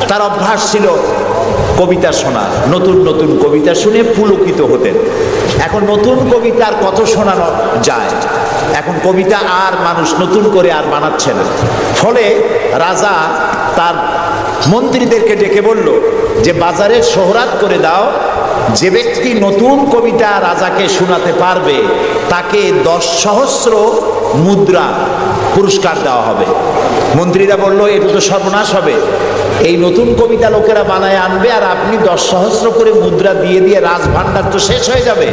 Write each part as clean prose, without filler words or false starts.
তার অভ্যাস ছিল কবিতা শোনা, নতুন নতুন কবিতা শুনে পুলকিত হতেন। এখন নতুন কবিতা আর কত শোনানো যায়, এখন কবিতা আর মানুষ নতুন করে আর বানাচ্ছে না। ফলে রাজা তার মন্ত্রীদেরকে ডেকে বলল যে বাজারে শোহরাত করে দাও, যে ব্যক্তি নতুন কবিতা রাজাকে শোনাতে পারবে তাকে 10 সহস্র মুদ্রা পুরস্কার দেওয়া হবে। মন্ত্রীরা বলল এটা তো সর্বনাশ হবে, এই নতুন কবিতা লোকেরা বানায় আনবে আর আপনি 10 সহস্র করে মুদ্রা দিয়ে দিয়ে রাজভাণ্ডার তো শেষ হয়ে যাবে।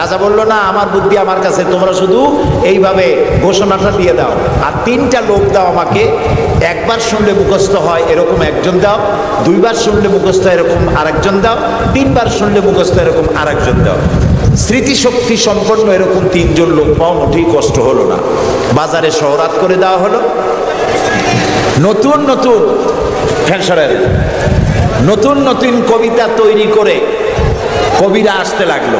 রাজা বলল না, আমার বুদ্ধি আমার কাছে, তোমরা শুধু এইভাবে ঘোষণাটা দিয়ে দাও আর 3টা লোক দাও আমাকে, একবার শুনলে মুখস্থ হয় এরকম একজন দাও, 2বার শুনলে মুখস্থ এরকম আরেকজন দাও, 3বার শুনলে মুখস্থ এরকম আরেকজন দাও। স্মৃতিশক্তি সম্পন্ন এরকম 3 জন লোক পাওয়া মোটেই কষ্ট হলো না। বাজারে শোহরাত করে দেওয়া হলো। নতুন নতুন নতুন নতুন কবিতা তৈরি করে কবিরা আসতে লাগলো,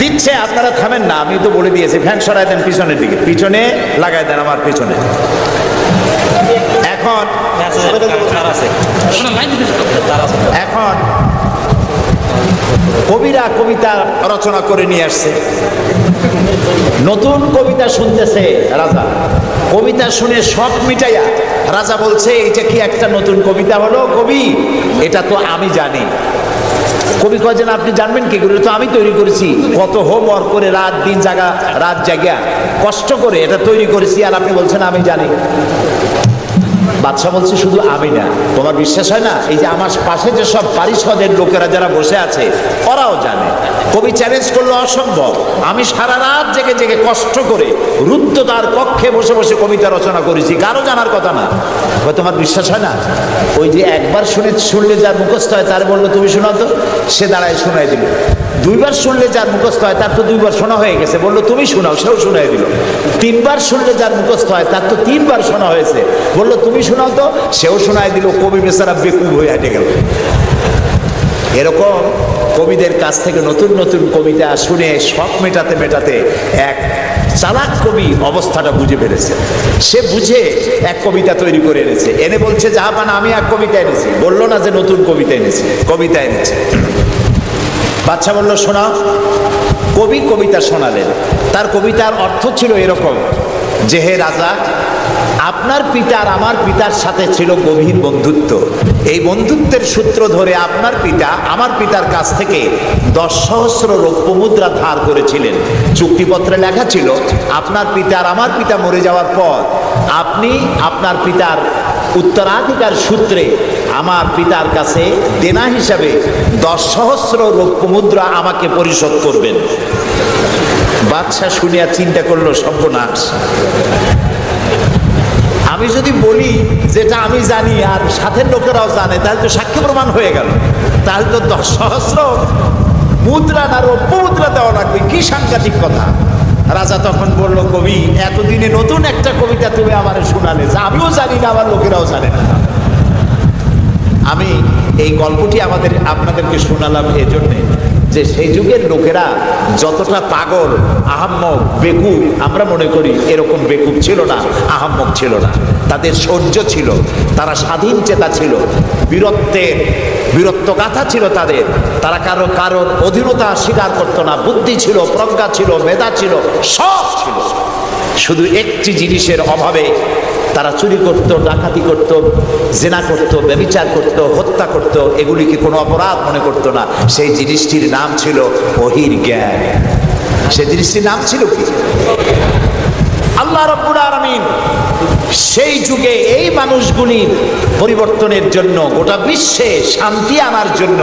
দিচ্ছে। আপনারা থামেন না, আমি তো বলে দিয়েছি। ফ্যান সরাই দেন পিছনের দিকে, পিছনে লাগাই দেন আমার পিছনে। এখন কবিরা কবিতা রচনা করে নিয়ে আসছে, নতুন কবিতা শুনতেছে রাজা। কবিতা শুনে সব মিটাইয়া রাজা বলছে এটা কি একটা নতুন কবিতা হলো কবি? এটা তো আমি জানি। কবি কয় যে আপনি জানবেন কি করে, তো আমি তৈরি করেছি, কত হোমওয়ার্ক করে রাত জাগা কষ্ট করে এটা তৈরি করেছি, আর আপনি বলছেন আমি জানি। বাদশা বলছে শুধু আমি না, তোমার বিশ্বাস হয় না? এই যে আমার পাশে যে সব পারিষদের লোকেরা যারা বসে আছে ওরাও জানে। কবি চ্যালেঞ্জ করলো অসম্ভব, আমি সারা রাত জেগে জেগে কষ্ট করে রুদ্ধতার কক্ষে বসে বসে কবিতা রচনা করেছি, কারো জানার কথা না। তোমার বিশ্বাস হয় না? ওই যে একবার শুনলে যার মুখস্থ হয় তার বললো তুমি শোনাও তো, সে দাঁড়ায় শোনাই দিল। 2বার শুনলে যার মুখস্থ হয় তার তো 2বার শোনা হয়ে গেছে, বললো তুমি শোনাও, সেও শোনাই দিল। 3বার শুনলে যার মুখস্থ হয় তার তো 3বার শোনা হয়েছে, বললো তুমি শোনাও তো, সেও শোনাই দিল। কবি বেচারা বেকুব হয়ে হেঁটে গেল। এরকম কবিদের কাছ থেকে নতুন নতুন কবিতা শুনে শখ মেটাতে মেটাতে এক চালাক কবি অবস্থাটা বুঝে ফেলেছে। সে বুঝে এক কবিতা তৈরি করে এনেছে, এনে বলছে জাহাপানা আমি এক কবিতা এনেছি। বললো না যে নতুন কবিতা এনেছি, কবিতা এনেছে। বাদশা বলল শোনাও। কবি কবিতা শোনালেন। তার কবিতার অর্থ ছিল এরকম যে হে রাজা, আপনার পিতা আর আমার পিতার সাথে ছিল গভীর বন্ধুত্ব। এই বন্ধুত্বের সূত্র ধরে আপনার পিতা আমার পিতার কাছ থেকে 10 সহস্র রৌপ্য মুদ্রা ধার করেছিলেন। চুক্তিপত্রে লেখা ছিল আপনার পিতা আর আমার পিতা মরে যাওয়ার পর আপনি আপনার পিতার উত্তরাধিকার সূত্রে আমার পিতার কাছে দেনা হিসাবে 10 সহস্র রৌপ্য মুদ্রা আমাকে পরিশোধ করবেন। বাদশা শুনিয়া চিন্তা করলো সর্বনাশ, আমি যদি বলি যেটা আমি জানি আর সাথের লোকেরাও জানে তাহলে তো সাক্ষ্য প্রমাণ হয়ে গেল, তাহলে তো 10 সহস্র মুদ্রা না রৌপ্য মুদ্রা দেওয়া লাগবে, কি সাংঘাতিক কথা। রাজা তখন বলল কবি এতদিনে নতুন একটা কবিতা তুমি আমার শোনালে, যা আমিও জানি না আমার লোকেরাও জানে না। আমি এই গল্পটি আপনাদেরকে শোনালাম এজন্যে যে সেই যুগের লোকেরা যতটা পাগল, আহাম্মক, বেকুব আমরা মনে করি এরকম বেকুব ছিল না, আহাম্মক ছিল না। তাদের শৌর্য ছিল, তারা স্বাধীন চেতা ছিল, বীরত্বগাথা ছিল তাদের। তারা কারোর অধীনতা স্বীকার করতো না। বুদ্ধি ছিল, প্রজ্ঞা ছিল, মেধা ছিল, সব ছিল। শুধু একটি জিনিসের অভাবে তারা চুরি করত, ডাকাতি করত, জেনা করত, ব্যভিচার করত, হত্যা করত, এগুলিকে কোনো অপরাধ মনে করত না। সেই জিনিসটির নাম ছিল ওহীর জ্ঞান। সেই জিনিসটির নাম ছিল কি? আল্লাহ রাব্বুল আলামিন সেই যুগে এই মানুষগুলির পরিবর্তনের জন্য, গোটা বিশ্বে শান্তি আনার জন্য,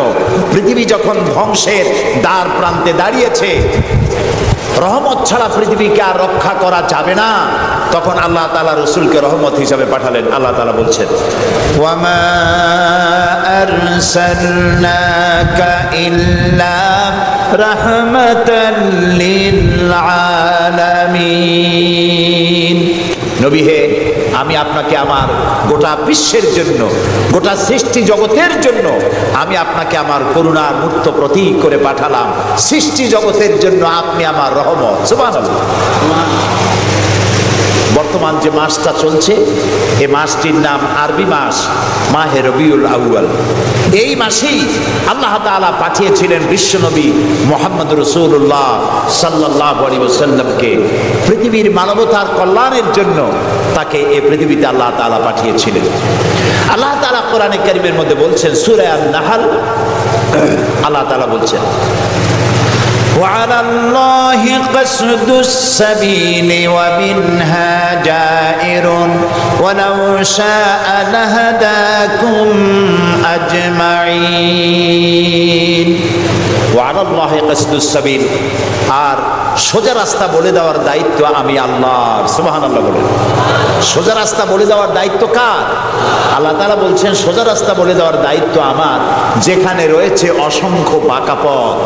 পৃথিবী যখন ধ্বংসের দ্বার প্রান্তে দাঁড়িয়েছে, রহমত ছাড়া পৃথিবীকে আর রক্ষা করা যাবে না, তখন আল্লাহ তাআলা রাসূলকে রহমত হিসাবে পাঠালেন। আল্লাহ তাআলা বলছেন ওয়ামা আরসালনাকা ইল্লা রাহমাতাল লিল আলামিন। নবী হে, আমি আপনাকে আমার গোটা বিশ্বের জন্য, গোটা সৃষ্টি জগতের জন্য আমি আপনাকে আমার করুণার মূর্ত প্রতীক করে পাঠালাম। সৃষ্টি জগতের জন্য আপনি আমার রহমত। সুবহানাল্লাহ। বর্তমান যে মাসটা চলছে এই মাসটির নাম আরবি মাস মাহে রবিউল আউয়াল। এই মাসেই আল্লাহ তাআলা পাঠিয়েছিলেন বিশ্বনবী মুহাম্মদ রাসূলুল্লাহ সাল্লাল্লাহু আলাইহি ওয়াসাল্লামকে পৃথিবীর মানবতার কল্যাণের জন্য। তাকে এই পৃথিবীতে আল্লাহ তাআলা পাঠিয়েছিলেন। আল্লাহ তাআলা কোরআনে কারীমের মধ্যে বলছেন সূরা আন-নাহল, আল্লাহ তাআলা বলছেন وعلى الله قصد السبيل ومنها جائر ولو شاء لهداكم أجمعين وعلى الله قصد السبيل আর সোজা রাস্তা বলে দেওয়ার দায়িত্ব আমি আল্লাহর। সুবহানাল্লাহ বলেন। সোজা রাস্তা বলে দেওয়ার দায়িত্ব কার? আল্লাহ তাআলা বলছেন সোজা রাস্তা বলে দেওয়ার দায়িত্ব আমার, যেখানে রয়েছে অসংখ্য বাঁকা পথ।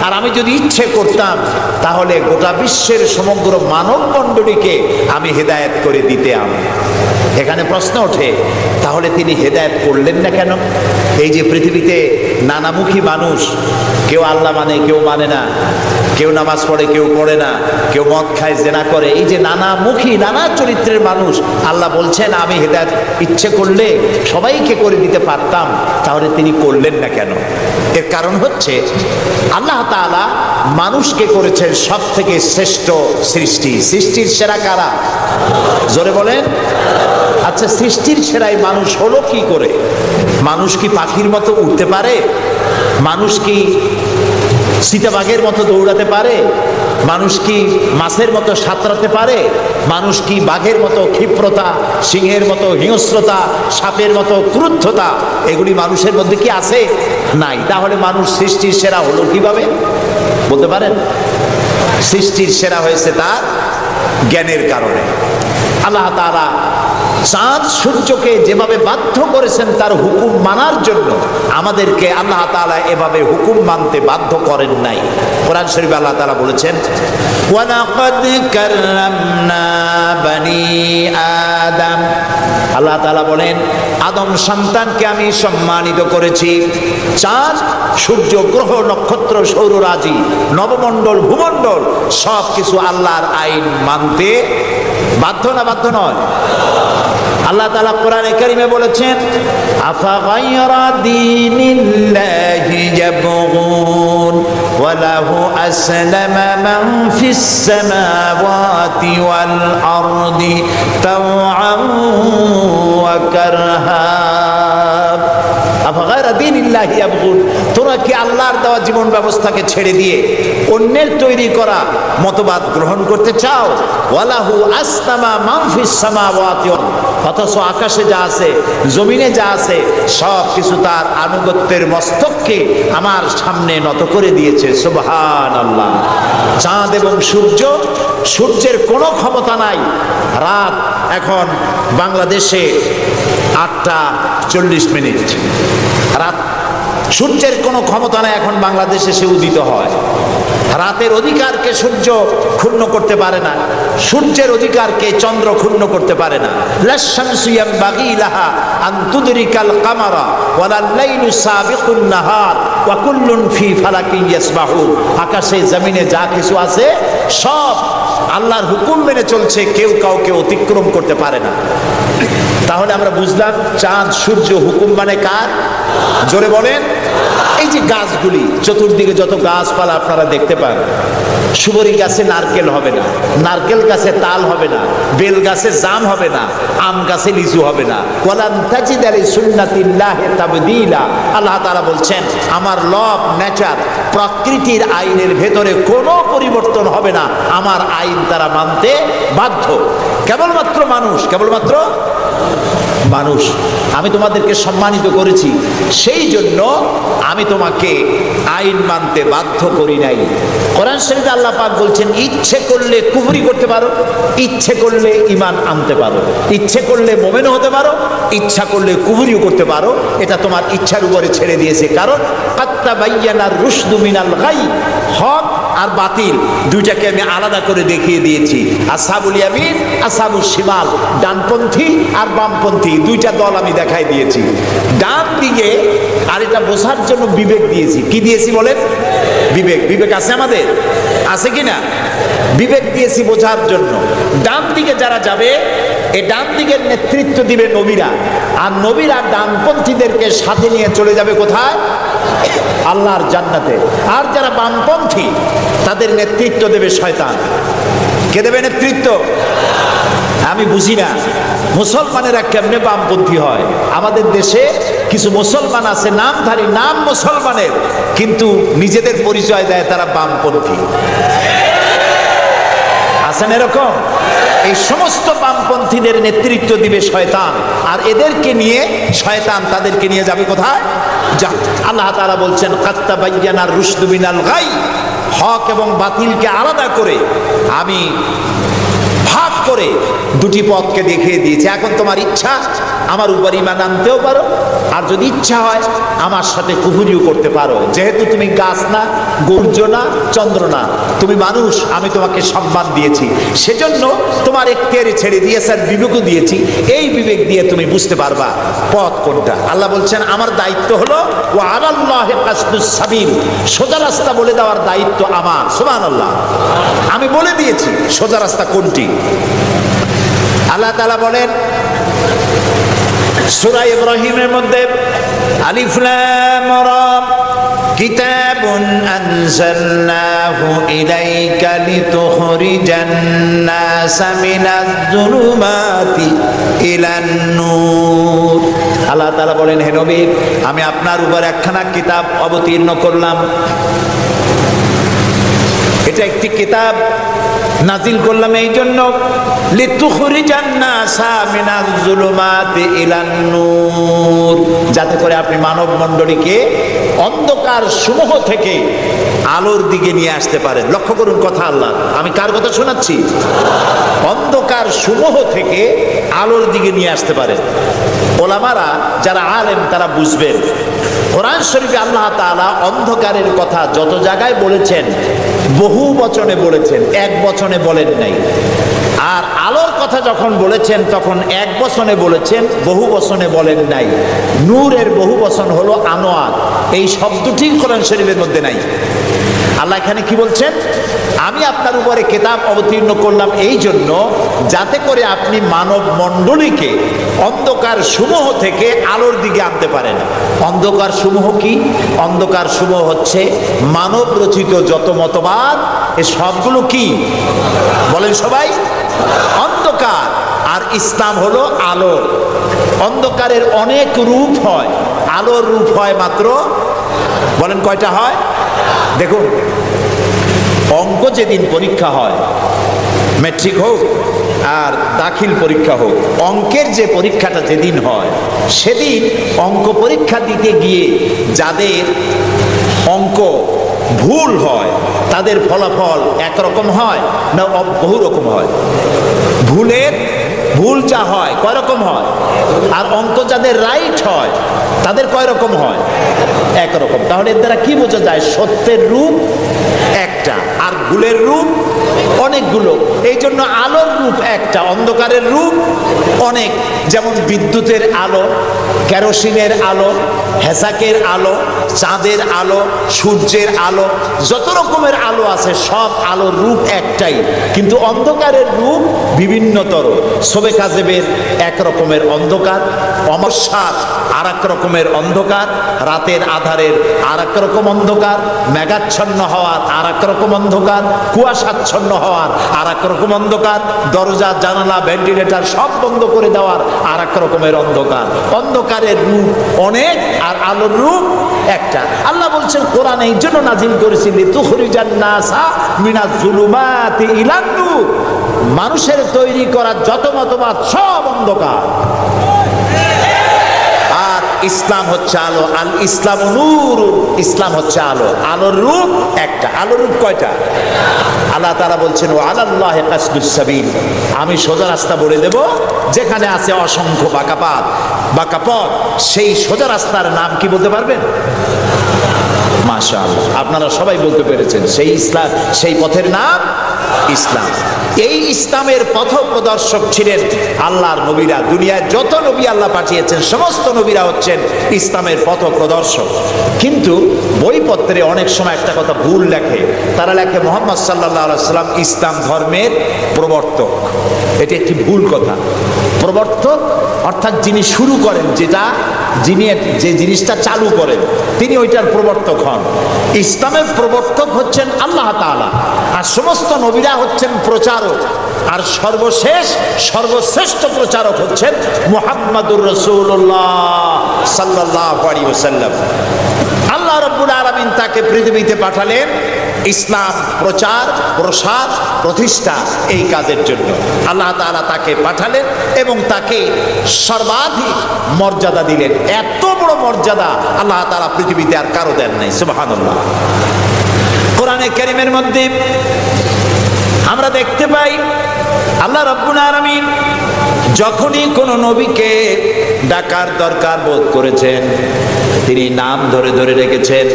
আর আমি যদি ইচ্ছে করতাম তাহলে গোটা বিশ্বের সমগ্র মানব মণ্ডলীকে আমি হেদায়েত করে দিতাম। এখানে প্রশ্ন ওঠে, তাহলে তিনি হেদায়েত করলেন না কেন? এই যে পৃথিবীতে নানামুখী মানুষ, কেউ আল্লাহ মানে কেউ মানে না, কেউ নামাজ পড়ে কেউ পড়ে না, কেউ মদ খায় জেনা করে, এই যে নানামুখী নানা চরিত্রের মানুষ, আল্লাহ বলছেন আমি হেদায়েত ইচ্ছে করলে সবাইকে করে দিতে পারতাম, তাহলে তিনি করলেন না কেন? এর কারণ হচ্ছে আল্লাহ তাআলা মানুষকে করেছেন সব থেকে শ্রেষ্ঠ সৃষ্টি। সৃষ্টির সেরা কারা? জোরে বলেন। আচ্ছা, সৃষ্টির সেরাই মানুষ হলো কি করে? মানুষ কি পাখির মতো উড়তে পারে? মানুষ কি চিতাবাঘের মতো দৌড়াতে পারে? মানুষ কি মাছের মতো সাঁতরাতে পারে? মানুষ কি বাঘের মতো ক্ষিপ্রতা, সিংহের মতো হিংস্রতা, সাপের মতো ক্রুদ্ধতা এগুলি মানুষের মধ্যে কি আছে? নাই। তাহলে মানুষ সৃষ্টির সেরা হলো কিভাবে বলতে পারেন? সৃষ্টির সেরা হয়েছে তার জ্ঞানের কারণে। আল্লাহ তাআলা চাঁদ সূর্যকে যেভাবে বাধ্য করেছেন তার হুকুম মানার জন্য, আমাদেরকে আল্লাহ তাআলা এভাবে হুকুম মানতে বাধ্য করেন নাই। কোরআন শরীফে আল্লাহ তাআলা বলেছেন ওয়ালাকাদ কাররামনা বানি আদম। আল্লাহ তাআলা বলেন আদম সন্তানকে আমি সম্মানিত করেছি। চাঁদ সূর্য গ্রহ নক্ষত্র সৌররাজি নবমণ্ডল ভূমণ্ডল সব কিছু আল্লাহর আইন মানতে বাধ্য না বাধ্য নয়? আল্লাহ তাআলা কোরআনে কারীমে বলেছেন আফা গায়রা দীনিল্লাহি ইয়াবগুন ওয়া লাহু আসলামা মান ফিস সামাওয়াতি ওয়াল আরদি তাওআন ওয়া কারহা। আফা গায়রা দীনিল্লাহি ইয়াবগুন, তোমরা কি আল্লাহর দেওয়া জীবন ব্যবস্থাকে ছেড়ে দিয়ে অন্যের তৈরি করা মতবাদ গ্রহণ করতে চাও? ওয়ালাহু আসলামা মান ফিস সামাওয়াতি, অথচ আকাশে যা আছে জমিনে যা আছে সব কিছু তার আনুগত্যের মস্তককে আমার সামনে নত করে দিয়েছে। সুবহানাল্লাহ। চাঁদ এবং সূর্য, সূর্যের কোনো ক্ষমতা নাই। রাত এখন বাংলাদেশে 8:40, রাত। সূর্যের কোনো ক্ষমতা নাই এখন বাংলাদেশে সে উদিত হয়। রাতের অধিকারকে সূর্য ক্ষুণ্ণ করতে পারে না, সূর্যের অধিকারকে চন্দ্র ক্ষুণ্ণ করতে পারে না। লাশ-শামসু ইয়ানবাগী লাহা আন তুদরিকাল কামারা ওয়ালাল লাইলু সাবিকুন নাহার ওয়া কুল্লুন ফি ফালাকিন ইয়াসবাহুন। আকাশে জমিনে যা কিছু আছে সব আল্লাহর হুকুম মেনে চলছে, কেউ কাউকে অতিক্রম করতে পারে না। তাহলে আমরা বুঝলাম চাঁদ সূর্য হুকুম মানে কার? জোরে বলেন। এই যে গাছগুলি, চতুর্দিকে যত গাছপালা আপনারা দেখতে পান, সুবরি গাছে নারকেল হবে না, নারকেল গাছে তাল হবে না, বেল গাছে জাম হবে না, আম গাছে লিচু হবে না। ওয়ালান তাজিদা লিসুন্নাতিল্লাহি তাবদীলা। আল্লাহ তাআলা বলছেন আমার লব নেচার, প্রকৃতির আইনের ভেতরে কোনো পরিবর্তন হবে না, আমার আইন তারা মানতে বাধ্য। কেবলমাত্র মানুষ, কেবলমাত্র মানুষ আমি তোমাদেরকে সম্মানিত করেছি, সেই জন্য আমি তোমাকে আইন মানতে বাধ্য করি নাই। কোরআন শরীফে আল্লাহ পাক বলছেন ইচ্ছে করলে কুফরি করতে পারো, ইচ্ছে করলে ঈমান আনতে পারো, ইচ্ছে করলে মুমিন হতে পারো, ইচ্ছা করলে কুফরিও করতে পারো। এটা তোমার ইচ্ছার উপরে ছেড়ে দিয়েছে। কারণ কাত্তা বাইয়ানার রুশদু মিনাল গাই, হক আর বাতিল দুইটাকে আমি আলাদা করে দেখিয়ে দিয়েছি। আসহাবুল ইয়ামিন আসহাবুশ শিমাল, ডানপন্থী আর বামপন্থী দুইটা দল আমি দেখাই দিয়েছি। ডান দিকে আর এটা বোঝার জন্য বিবেক দিয়েছি। কি দিয়েছি বলেন? বিবেক। বিবেক আছে আমাদের? আছে কি না? বিবেক দিয়েছি বোঝার জন্য। ডান দিকে যারা যাবে, এই ডান দিকের নেতৃত্ব দিবে নবীরা, আর নবীরা ডানপন্থীদেরকে সাথে নিয়ে চলে যাবে কোথায়? আল্লাহর জান্নাতে। আর যারা বামপন্থী, তাদের নেতৃত্ব দেবে শয়তান। কে দেবে নেতৃত্ব? আমি বুঝি না মুসলমানেরা কেমনে বামপন্থী হয়। আমাদের দেশে কিছু মুসলমান আছে, নামধারী, নাম মুসলমানের, কিন্তু নিজেদের পরিচয় দেয় তারা বামপন্থী। আছেন এরকম? এই সমস্ত বামপন্থীদের নেতৃত্ব দিবে শয়তান, আর এদেরকে নিয়ে শয়তান তাদেরকে নিয়ে যাবে কোথায়? আল্লাহ তাআলা বলছেন কাত্তাবায়্যানার রুশদু মিনাল গাই, হক এবং বাতিলকে আলাদা করে আমি ভাগ করে দুটি পথকে দেখিয়ে দিয়েছি। এখন তোমার ইচ্ছা আমার উপর ঈমান আনতেও পারো, আর যদি ইচ্ছা হয় আমার সাথে কুফরিও করতে পারো। যেহেতু তুমি গাছ না, সূর্য না, চন্দ্র না, তুমি মানুষ, আমি তোমাকে সম্মান দিয়েছি, সেজন্য তোমার এখতিয়ারে ছেড়ে দিয়েছি, আর বিবেকও দিয়েছি। এই বিবেক দিয়ে তুমি বুঝতে পারবা পথ কোনটা। আল্লাহ বলছেন আমার দায়িত্ব হলো ওয়া আলাল্লাহি কাসদুস সাবিল, সোজা রাস্তা বলে দেওয়ার দায়িত্ব আমার। সুবহানাল্লাহ, আমি বলে দিয়েছি সোজা রাস্তা কোনটি। আল্লাহ তাআলা বলেন সূরা ইব্রাহিমের মধ্যে আলিফ লাম রা কিতাবুন আনজালনাহু ইলাইকা লিতুখরিজান নাসা মিনাজ যুলুমাতি ইলান নূর। আল্লাহ তাআলা বলেন হে নবী, আমি আপনার উপর একখানা কিতাব অবতীর্ণ করলাম। এটা একটি কিতাব নাজিল করলাম এই জন্য লিতুখরিজান নাসা মিনাজ যুলুমাতি ইলান নূর, যাতে করে আপনি মানব মণ্ডলীকে অন্ধকার সমূহ থেকে আলোর দিকে নিয়ে আসতে পারেন। লক্ষ্য করুন কথা আল্লাহ, আমি কার কথা শোনাচ্ছি? অন্ধকার সমূহ থেকে আলোর দিকে নিয়ে আসতে পারেন। ওলামারা যারা আলেম তারা বুঝবেন, কোরআন শরীফে আল্লাহ তাআলা অন্ধকারের কথা যত জায়গায় বলেছেন বহু বচনে বলেছেন, এক বচনে বলেন নাই। আর আলোর কথা যখন বলেছেন তখন এক বচনে বলেছেন, বহু বচনে বলেন নাই। নূরের বহু বচন হলো আনোয়ার, এই শব্দটি কোরআন শরীফের মধ্যে নাই। আল্লাহ এখানে কি বলছেন? আমি আপনার উপরে কিতাব অবতীর্ণ করলাম এই জন্য যাতে করে আপনি মানব মণ্ডলীকে অন্ধকার সমূহ থেকে আলোর দিকে আনতে পারেন। অন্ধকার সমূহ কি? অন্ধকার সমূহ হচ্ছে মানব রচিত যত মতবাদ, এ সবগুলো কি বলেন সবাই? অন্ধকার। আর ইসলাম হলো আলো। অন্ধকারের অনেক রূপ হয়, আলোর রূপ হয় মাত্র, বলেন কয়টা হয়? দেখুন, অঙ্ক যেদিন পরীক্ষা হয়, ম্যাট্রিক হোক আর দাখিল পরীক্ষা হোক, অঙ্কের যে পরীক্ষাটা যেদিন হয় সেদিন অঙ্ক পরীক্ষা দিতে গিয়ে যাদের অঙ্ক ভুল হয় তাদের ফলাফল একরকম হয় না বহু রকম হয়? ভুল যা হয় কয় রকম হয়, আর অঙ্ক যাদের রাইট হয় তাদের কয় রকম হয়? একরকম। তাহলে এর দ্বারা কি বোঝা যায়? সত্যের রূপ একটা আর ভুলের রূপ অনেকগুলো। এই জন্য আলোর রূপ একটা, অন্ধকারের রূপ অনেক। যেমন বিদ্যুতের আলো, কেরোসিনের আলো, হেসাকের আলো, চাঁদের আলো, সূর্যের আলো, যত রকমের আলো আছে সব আলোর রূপ একটাই, কিন্তু অন্ধকারের রূপ বিভিন্নতর। শবে কাজেবের এক রকমের অন্ধকার, অমাবস্যার আর এক রকমের অন্ধকার, রাতের আধারের আর এক রকম অন্ধকার, মেঘাচ্ছন্ন হওয়ার আর এক রকম অন্ধকার, কুয়াশাচ্ছন্ন হওয়ার আর এক রকম অন্ধকার, দরজা জানালা ভেন্টিলেটর সব বন্ধ করে দেওয়ার আর এক রকমের অন্ধকার। অন্ধকারের রূপ অনেক আর আলোর রূপ একটা। আল্লাহ বলছেন কোরআন এই জন্য নাজিল করেছি লিতুখরিজান নাসা মিনাজ যুলুমাতি ইলান নূর, মানুষের তৈরি করা যত মতবাদ সব অন্ধকার, আর ইসলাম হচ্ছে আলো। আল ইসলাম নূর, ইসলাম হচ্ছে আলো। আলোর রূপ একটা। আলোর রূপ কয়টা? আল্লাহ তাআলা বলছেন ওয়া আলাল্লাহি কাসদুস সাবিল, আমি সোজা রাস্তা বলে দেব, যেখানে আছে অসংখ্য বাঁকা পথ, সেই সোজা রাস্তার নাম কি বলতে পারবেন? মাশাআল্লাহ, আপনারা সবাই বলতে পেরেছেন। সেই ইসলাম, সেই পথের নাম ইসলাম। এই ইসলামের পথ প্রদর্শক ছিলেন আল্লাহর নবীরা। দুনিয়ায় যত নবী আল্লাহ পাঠিয়েছেন সমস্ত নবীরা হচ্ছেন ইসলামের পথ প্রদর্শক। কিন্তু বইপত্রে অনেক সময় একটা কথা ভুল লেখে, তারা লেখে মুহাম্মদ সাল্লাল্লাহু আলাইহি ওয়াসাল্লাম ইসলাম ধর্মের প্রবর্তক। এটি একটি ভুল কথা। প্রবর্তক অর্থাৎ যিনি শুরু করেন, যিনি যে জিনিসটা চালু করেন তিনি ওইটার প্রবর্তক হন। ইসলামের প্রবর্তক হচ্ছেন আল্লাহ তাআলা, আর সমস্ত নবীরা হচ্ছেন প্রচারক, আর সর্বশ্রেষ্ঠ প্রচারক হচ্ছেন মুহাম্মাদুর রাসূলুল্লাহ সাল্লাল্লাহু আলাইহি ওয়াসাল্লাম। আল্লাহ রাব্বুল আলামিন তাকে পৃথিবীতে পাঠালেন ইসলাম প্রচার, প্রসার, প্রতিষ্ঠা এই কাজের জন্য। আল্লাহ তাআলা তাকে পাঠালেন এবং তাকে সর্বাধিক মর্যাদা দিলেন। এত বড় মর্যাদা আল্লাহ তাআলা পৃথিবীতে আর কারো দেন নাই। সুবহানাল্লাহ। কোরআনে কারীমের মধ্যে আমরা দেখতে পাই আল্লাহ রাব্বুল আলামিন যখনই কোনো নবীকে ডাকার দরকার বোধ করেছেন তিনি নাম ধরে ধরে রেখেছেন।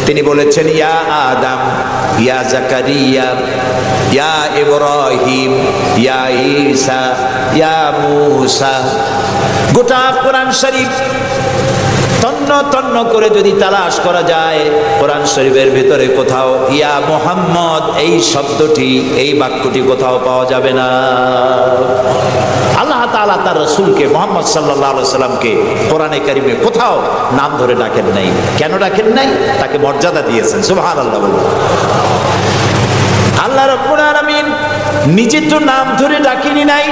তিনি বলেছেন ইয়া আদম, ইয়া জাকারিয়া, ইয়া ইব্রাহিম, ইয়া ঈসা, ইয়া মূসা। গোটা কোরআন শরীফ তন্ন তন্ন করে যদি তালাশ করা যায় কোরআন শরীফের ভিতরে কোথাও ইয়া মুহাম্মদ এই শব্দটি, এই বাক্যটি কোথাও পাওয়া যাবে না। আল্লাহ তাআলা তার রাসূলকে মুহাম্মদ সাল্লাল্লাহু আলাইহি সাল্লামকে কোরআনে কারীমে কোথাও নাম ধরে ডাকেন নাই। কেন ডাকেন নাই? তাকে মর্যাদা দিয়েছেন। সুবহানাল্লাহ। আল্লাহ রাব্বুল আলামিন নিজে তো নাম ধরে ডাকেনি নাই,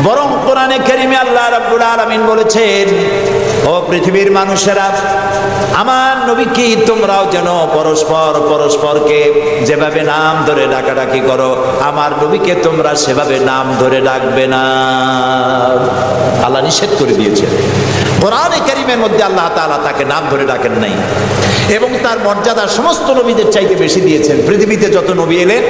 বরং কোরআনে কারীমে আল্লাহ রাব্বুল আলামিন বলেছেন ও পৃথিবীর মানুষেরা, আমার নবীকে তোমরাও যেন পরস্পরকে যেভাবে নাম ধরে ডাকাডাকি করো আমার নবীকে তোমরা সেভাবে নাম ধরে ডাকবে না। আল্লাহ নিষেধ করে দিয়েছেন। কোরআনে কারীমের মধ্যে আল্লাহ তাআলা তাকে নাম ধরে ডাকেন নাই এবং তার মর্যাদা সমস্ত নবীদের চাইতে বেশি দিয়েছেন। পৃথিবীতে যত নবী এলেন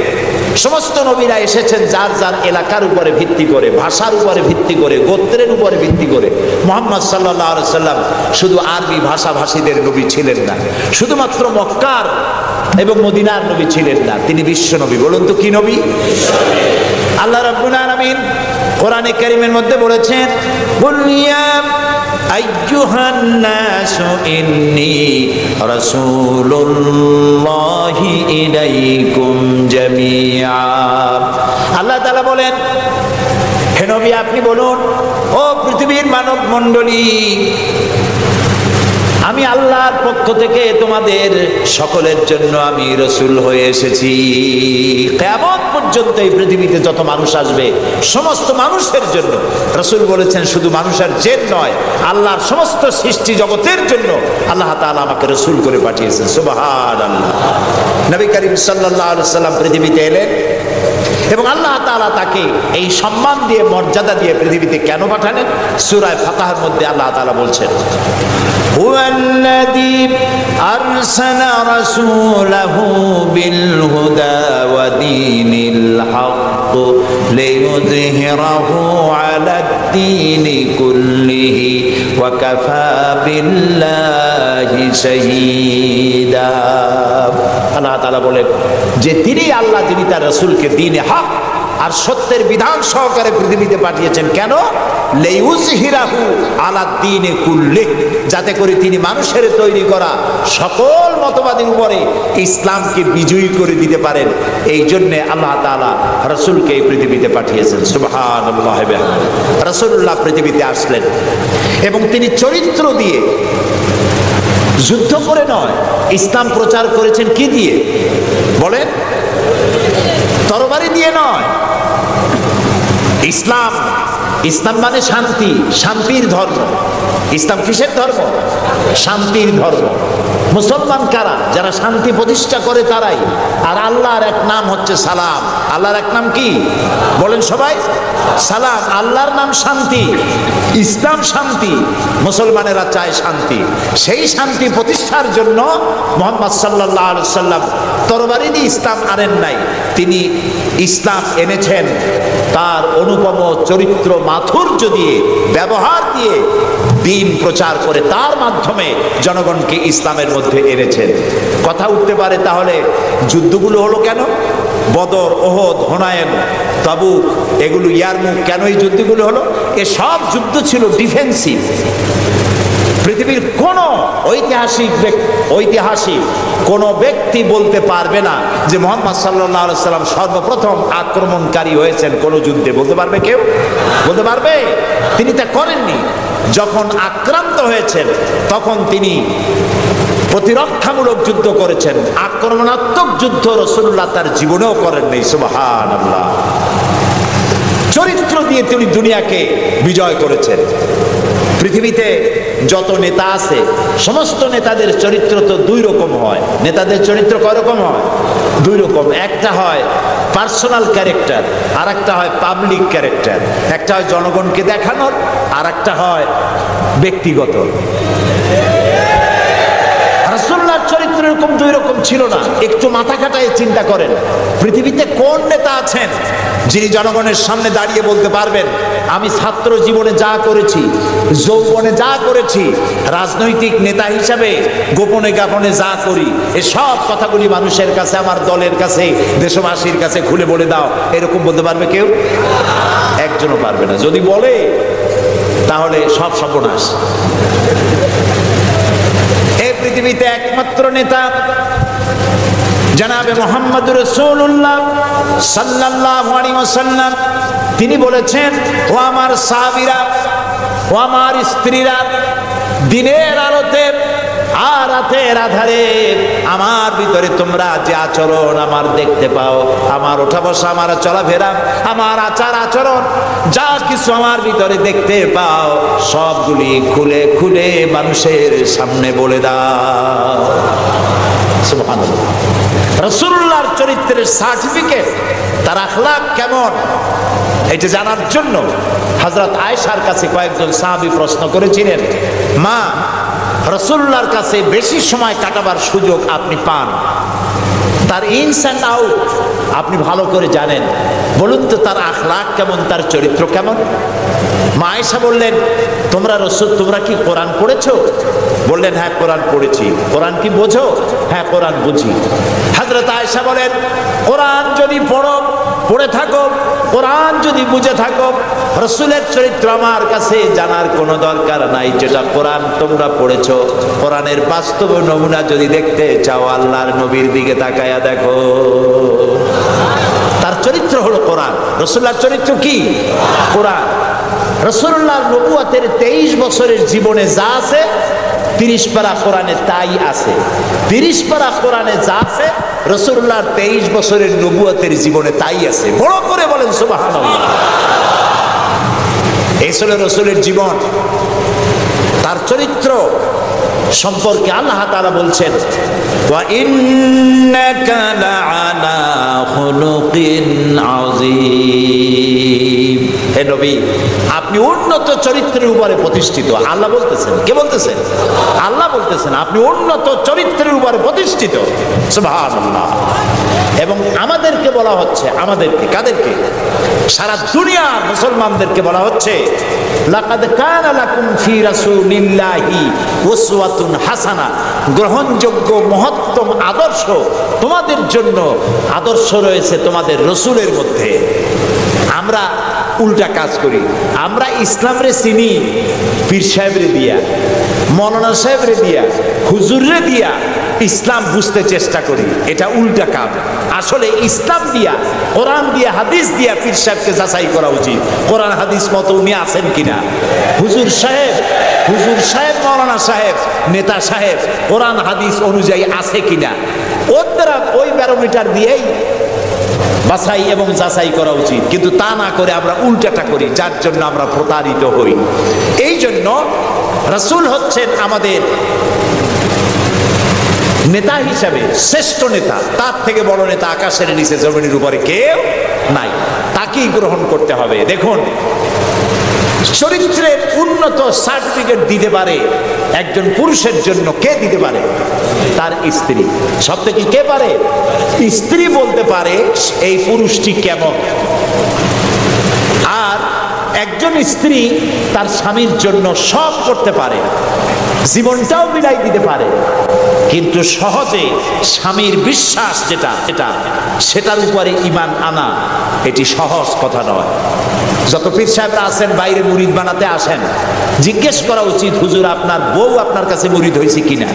সমস্ত নবীরা এসেছেন যার যার এলাকার উপরে ভিত্তি করে, ভাষার উপরে ভিত্তি করে, গোত্রের উপরে ভিত্তি করে। মুহাম্মদ সাল্লাল্লাহু আলাইহি সাল্লাম শুধু আরবি ভাষাভাষীদের নবী ছিলেন না, শুধুমাত্র মক্কার এবং মদিনার নবী ছিলেন না, তিনি বিশ্ব নবী। বলুন তো কি নবী? আল্লাহ রাব্বুল আলামিন কোরআনে কারীমের মধ্যে বলেছেন কুল ইয়া আইয়ুহান নাসু ইন্নী রাসূলুল্লাহি ইলাইকুম জামিআ। আল্লাহ তাআলা বলেন হে নবী আপনি বলুন ও পৃথিবীর মানব মণ্ডলী, আমি আল্লাহর পক্ষ থেকে তোমাদের সকলের জন্য আমি রাসূল হয়ে এসেছি। কিয়ামত পর্যন্ত এই পৃথিবীতে যত মানুষ আসবে সমস্ত মানুষের জন্য। রাসূল বলেছেন শুধু মানুষের জেন নয়, আল্লাহর সমস্ত সৃষ্টি জগতের জন্য আল্লাহ তাআলা আমাকে রাসূল করে পাঠিয়েছেন। সুবহানাল্লাহ। নবী করিম সাল্লাল্লাহু আলাইহি ওয়াসাল্লাম পৃথিবীতে এলেন এবং আল্লাহ তাআলা তাকে এই সম্মান দিয়ে মর্যাদা দিয়ে পৃথিবীতে কেন পাঠালেন? সূরা ফাতহার মধ্যে আল্লাহ তাআলা বলছেন হুয়াল্লাযী আরসালা রাসূলাহু বিল হুদা ওয়া দীনিল হক লিইয়ুযহিরাহু আলাদ-দীনি কুল্লিহি ওয়া কাফা বিল্লাহি শাহীদা। আল্লাহ তাআলা বলেন যে তিনি আল্লাহ যিনি তার রাসূলকে দ্বীনে হক আর সত্যের বিধান সহকারে পৃথিবীতে পাঠিয়েছেন। কেন? লিইয়ুযহিরাহু আলাদ-দীনি কুল্লিহি, যাতে করে তিনি মানুষের তৈরি করা সকল মতবাদের উপরে ইসলামকে বিজয়ী করে দিতে পারেন। এই জন্য আল্লাহ তাআলা রাসূলকে এই পৃথিবীতে পাঠিয়েছেন। সুবহানাল্লাহ। রাসূলুল্লাহ পৃথিবীতে আসলেন এবং তিনি চরিত্র দিয়ে, যুদ্ধ করে নয়, ইসলাম প্রচার করেছেন কি দিয়ে বলেন? তরবারি দিয়ে নয়। ইসলাম মানে শান্তি, শান্তির ধর্ম। ইসলাম কিসের ধর্ম? শান্তির ধর্ম। মুসলমান কারা? যারা শান্তি প্রতিষ্ঠা করে তারাই। আর আল্লাহর এক নাম হচ্ছে সালাম। আল্লাহর এক নাম কি বলেন সবাই? সালাম। আল্লাহর নাম শান্তি, ইসলাম শান্তি, মুসলমানেরা চায় শান্তি। সেই শান্তি প্রতিষ্ঠার জন্য মুহাম্মদ সাল্লাল্লাহু আলাইহি সাল্লাম তরবারি দিয়ে ইসলাম আনেন নাই, তিনি ইসলাম এনেছেন তার অনুপম চরিত্র মাধুর্য দিয়ে, ব্যবহার দিয়ে, দ্বীন প্রচার করে তার মাধ্যমে জনগণকে ইসলামের মধ্যে এনেছেন। কথা উঠতে পারে তাহলে যুদ্ধগুলো হলো কেন? বদর, ওহদ, হুনাইন, তাবুক, এগুলো ইয়ারমুক, কেন এই যুদ্ধগুলো হলো? এসব যুদ্ধ ছিল ডিফেন্সিভ। পৃথিবীর কোন ঐতিহাসিক কোন ব্যক্তি বলতে পারবে না যে মুহাম্মদ সাল্লাল্লাহু আলাইহি সাল্লাম সর্বপ্রথম আক্রমণকারী হয়েছেন কোন যুদ্ধে। বলতে পারবে কেউ? বলতে পারবে? তিনি তা করেননি। যখন আক্রান্ত হয়েছেন তখন তিনি প্রতিরক্ষামূলক যুদ্ধ করেছেন, আক্রমণাত্মক যুদ্ধ রাসূলুল্লাহ তার জীবনেও করেননি। সুবহানাল্লাহ। চরিত্র দিয়ে তিনি দুনিয়াকে বিজয় করেছেন। পৃথিবীতে যত নেতা আছে সমস্ত নেতাদের চরিত্র তো দুই রকম হয়। নেতাদের চরিত্র কয় রকম হয়? দুই রকম। একটা হয় পার্সোনাল ক্যারেক্টার, আর একটা হয় পাবলিক ক্যারেক্টার। একটা হয় জনগণকে দেখানোর, আর একটা হয় ব্যক্তিগত। রাসূলুল্লাহর চরিত্র এরকম দুই রকম ছিল না। একটু মাথা খাটায় চিন্তা করেন, পৃথিবীতে কোন নেতা আছেন যিনি জনগণের সামনে দাঁড়িয়ে বলতে পারবেন আমি ছাত্র জীবনে যা করেছি, যৌবনে যা করেছি, রাজনৈতিক নেতা হিসাবে গোপনে গোপনে যা করি, এসব কথাগুলি মানুষের কাছে, আমার দলের কাছে, দেশবাসীর কাছে খুলে বলে দাও, এরকম বলতে পারবে কেউ? একজনও পারবে না। যদি বলে তাহলে সব সর্বনাশ। এই পৃথিবীতে একমাত্র নেতা জনাবে মুহাম্মদুর রাসূলুল্লাহ সাল্লাল্লাহু আলাইহি ওয়াসাল্লাম। তিনি বলেছেন, ও আমার সাহাবীরা, ও আমার স্ত্রীরা, দিনের আলোতে আর রাতের আধারে আমার ভিতরে তোমরা যে আচরণ আমার দেখতে পাও, আমার ওঠা বসা, আমার চলাফেরা, আমার আচার আচরণ, যা কিছু আমার ভিতরে দেখতে পাও সবগুলি খুলে খুলে মানুষের সামনে বলে দাও। সুবহানাল্লাহ। রাসূলুল্লাহর চরিত্রের সার্টিফিকেট, তার আখলাক কেমন, এটা জানার জন্য হযরত আয়েশার কাছে কয়েকজন সাহাবী প্রশ্ন করেছিলেন, মা, রাসূলুল্লাহর কাছে বেশি সময় কাটাবার সুযোগ আপনি পান, তার ইনস অ্যান্ড আউট আপনি ভালো করে জানেন, বলুন তো তার আখলাক কেমন, তার চরিত্র কেমন? মা আয়েশা বললেন, তোমরা কি কোরআন পড়েছো? বললেন, হ্যাঁ কোরআন পড়েছি। কোরআন কি বোঝো? হ্যাঁ কোরআন বুঝি। হযরত আয়েশা বলেন, কোরআন যদি পড়ে থাকো, কোরআন যদি বুঝে থাকো, রাসূলের চরিত্র আমার কাছে জানার কোনো দরকার নাই। যেটা কোরআন তোমরা পড়েছো, কোরআনের বাস্তব নমুনা যদি দেখতে চাও, আল্লাহর নবীর দিকে তাকায়া দেখো। তার চরিত্র হলো কোরআন। রাসূলুল্লাহর চরিত্র কি? কোরআন। রাসূলুল্লাহর নবুয়তের 23 বছরের জীবনে যা আছে 30 পারা কোরআনে তাই আছে। 30 পারা কোরআনে যা আছে রাসূলুল্লাহর 23 বছরের নবুয়তের জীবনে তাই আছে। বড় করে বলেন সুবহানাল্লাহ। এই ছিল রাসূলের জীবন। তার চরিত্র সম্পর্কে আল্লাহ তাআলা বলছেন, ওয়া ইন্নাকা লাআলা খুলুকিন আযীম। হে নবী, আপনি উন্নত চরিত্রের উপরে প্রতিষ্ঠিত। আল্লাহ বলতেছেন। কে বলতেছেন? আল্লাহ বলতেছেন আপনি উন্নত চরিত্রের উপরে প্রতিষ্ঠিত। সুবহানাল্লাহ। এবং আমাদেরকে বলা হচ্ছে, আমাদেরকে, কাদেরকে? সারা দুনিয়ার মুসলমানদেরকে বলা হচ্ছে, লাকাদ কানা লাকুম ফি রাসূলিল্লাহি উসওয়াতুন হাসানা। গ্রহণযোগ্য মহত্তম আদর্শ তোমাদের জন্য আদর্শ রয়েছে তোমাদের রাসূলের মধ্যে। আমরা উল্টা কাজ করি। আমরা ইসলামরে চিনি পীর সাহেবরে দিয়া, মৌলানা সাহেবরে দিয়া, হুজুররে দিয়া ইসলাম বুঝতে চেষ্টা করি। এটা উল্টা কাজ। আসলে ইসলাম দিয়া, কোরআন দিয়া, হাদিস দিয়া পীর সাহেবকে যাচাই করা উচিত, কোরআন হাদিস মতো উনি আছেন কিনা। হুজুর সাহেব, মৌলানা সাহেব, নেতা সাহেব কোরআন হাদিস অনুযায়ী আছে কিনা, ওই ব্যারোমিটার দিয়েই বাছাই এবং যাচাই করা উচিত। কিন্তু তা না করে আমরা উল্টাটা করি, যার জন্য আমরা প্রতারিত হই। এই জন্য রাসূল হচ্ছেন আমাদের নেতা হিসাবে শ্রেষ্ঠ নেতা। তার থেকে বড় নেতা আকাশের নিচে জমিনের উপরে কেউ নাই। তাকেই গ্রহণ করতে হবে। দেখুন, চরিত্রের উন্নত সার্টিফিকেট দিতে পারে একজন পুরুষের জন্য। কে দিতে পারে? তার স্ত্রী। সব থেকে কে পারে? স্ত্রী বলতে পারে এই পুরুষটি কেমন। আর একজন স্ত্রী তার স্বামীর জন্য সব করতে পারে। জীবনটাও বিলাই দিতে পারে, কিন্তু সহজে স্বামীর বিশ্বাস সেটার উপরে ঈমান আনা এটি সহজ কথা নয়। যত পীর সাহেবরা আছেন বাইরে মুরিদ বানাতে আসেন, জিজ্ঞেস করা উচিত, হুজুর আপনার বউ আপনার কাছে মুরিদ হয়েছে কিনা?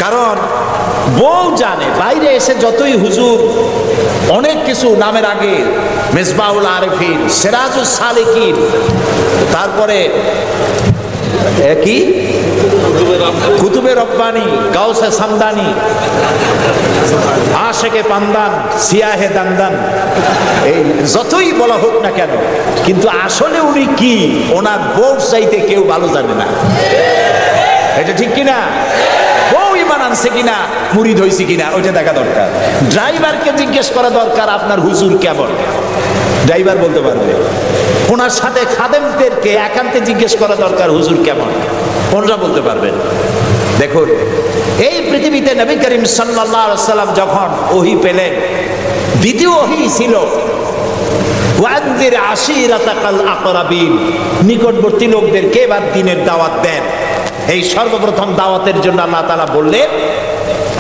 কারণ বউ জানে। বাইরে এসে যতই হুজুর অনেক কিছু নামের আগে মিসবাহুল আরিফিন, সিরাজুস সালিকিন, তারপরে কি কুতুবে রব্বানি, গাউসে সামদানি, আশেকে পান্দান, সিয়াহে দান্দান, এই যতই বলা হোক না কেন, কিন্তু আসলে উনি কি ওনার বউ চাইতে কেউ ভালো জানে না। এটা ঠিক কিনা? বউ ঈমান আনছে কিনা, মুরিদ হয়েছে কিনা, ওইটা দেখা দরকার। ড্রাইভারকে জিজ্ঞেস করা দরকার আপনার হুজুর কেমন, ড্রাইভার বলতে পারবে। ওনার সাথে খাদেমদেরকে একান্তে জিজ্ঞেস করা দরকার হুজুর কেমন, ওনারা বলতে পারবেন। দেখুন, এই পৃথিবীতে নবী করিম সাল্লাল্লাহু আলাইহি ওয়াসাল্লাম যখন ওহী পেলেন, দ্বিতীয় ওহী ছিল ওয়ানজির আশিরাতাকাল আকরাবিন, নিকটবর্তী লোকদেরকে এবার দ্বীনের দাওয়াত দেন। এই সর্বপ্রথম দাওয়াতের জন্য আল্লাহ তাআলা বললেন,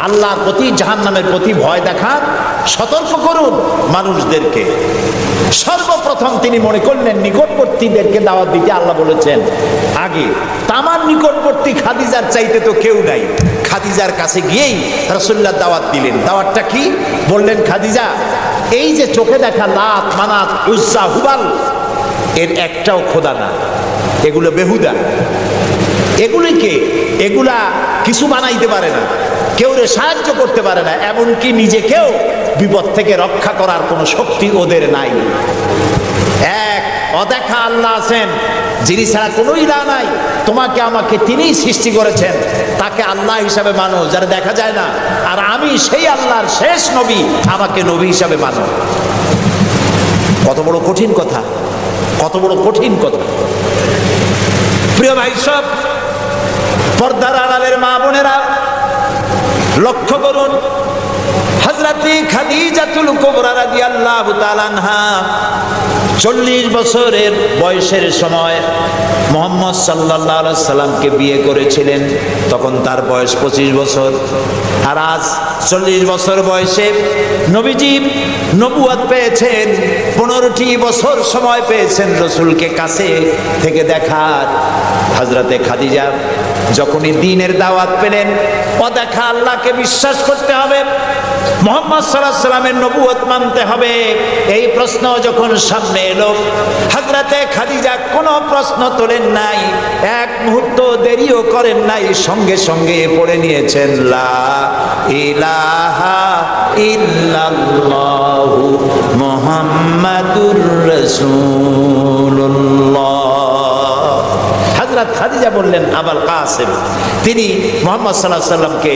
আল্লাহর প্রতি, জাহান্নামের প্রতি ভয় দেখান, সতর্ক করুন মানুষদেরকে। সর্বপ্রথম তিনি মনে করলেন নিকটবর্তীদেরকে দাওয়াত দিতে আল্লাহ বলেছেন আগে। তামার নিকটবর্তী খাদিজার চাইতে তো কেউ নাই। খাদিজার কাছে গিয়েই রাসূলুল্লাহ দাওয়াত দিলেন। দাওয়াতটা কি? বললেন, খাদিজা, এই যে চোখে দেখা লাত, মানাত, উজ্জা, হুবাল, এর একটাও খোদা না, এগুলো বেহুদা। এগুলা কিছু বানাইতে পারে না, কেউ সাহায্য করতে পারে না, এমনকি নিজেকেও বিপদ থেকে রক্ষা করার কোনো শক্তি ওদের নাই। এক অদেখা আল্লাহ আছেন, যিনি ছাড়া কোনো ইলাহ নাই, তোমাকে আমাকে তিনিই সৃষ্টি করেছেন, তাকে আল্লাহ হিসাবে মানো, যারা দেখা যায় না। আর আমি সেই আল্লাহর শেষ নবী, আমাকে নবী হিসাবে মানো। কত বড় কঠিন কথা, কত বড় কঠিন কথা। প্রিয় ভাই সব, পর্দার আড়ালের মা বোনেরা লক্ষ্য করুন, হযরতে খাদিজাতুল কুবরা রাদিয়াল্লাহু তাআলা আনহা 40 বছরের বয়সের সময় মুহাম্মদ সাল্লাল্লাহু আলাইহি সাল্লামকে বিয়ে করেছিলেন। তখন তার বয়স 25 বছর। আর আজ 40 বছর বয়সে নবীজি নবুয়ত পেয়েছেন, 15টি বছর সময় পেয়েছেন রাসূলকে কাছে থেকে দেখার। হযরতে খাদিজা যখনই দ্বীনের দাওয়াত পেলেন, অদেখা আল্লাহকে বিশ্বাস করতে হবে, মুহাম্মদ সাল্লাল্লাহু আলাইহি সাল্লামের নবুয়ত মানতে হবে, এই প্রশ্ন যখন সামনে এলো, হযরতে খাদিজা কোনো প্রশ্ন তোলেন নাই, এক মুহূর্ত দেরিও করেন নাই, সঙ্গে সঙ্গে পড়ে নিয়েছেন লা ইলাহা ইল্লাল্লাহু মুহাম্মাদুর রাসূলুল্লাহ। হযরত খাদিজা বললেন আবুল কাসেম। তিনি মুহাম্মদ সাল্লাল্লাহু আলাইহি সাল্লামকে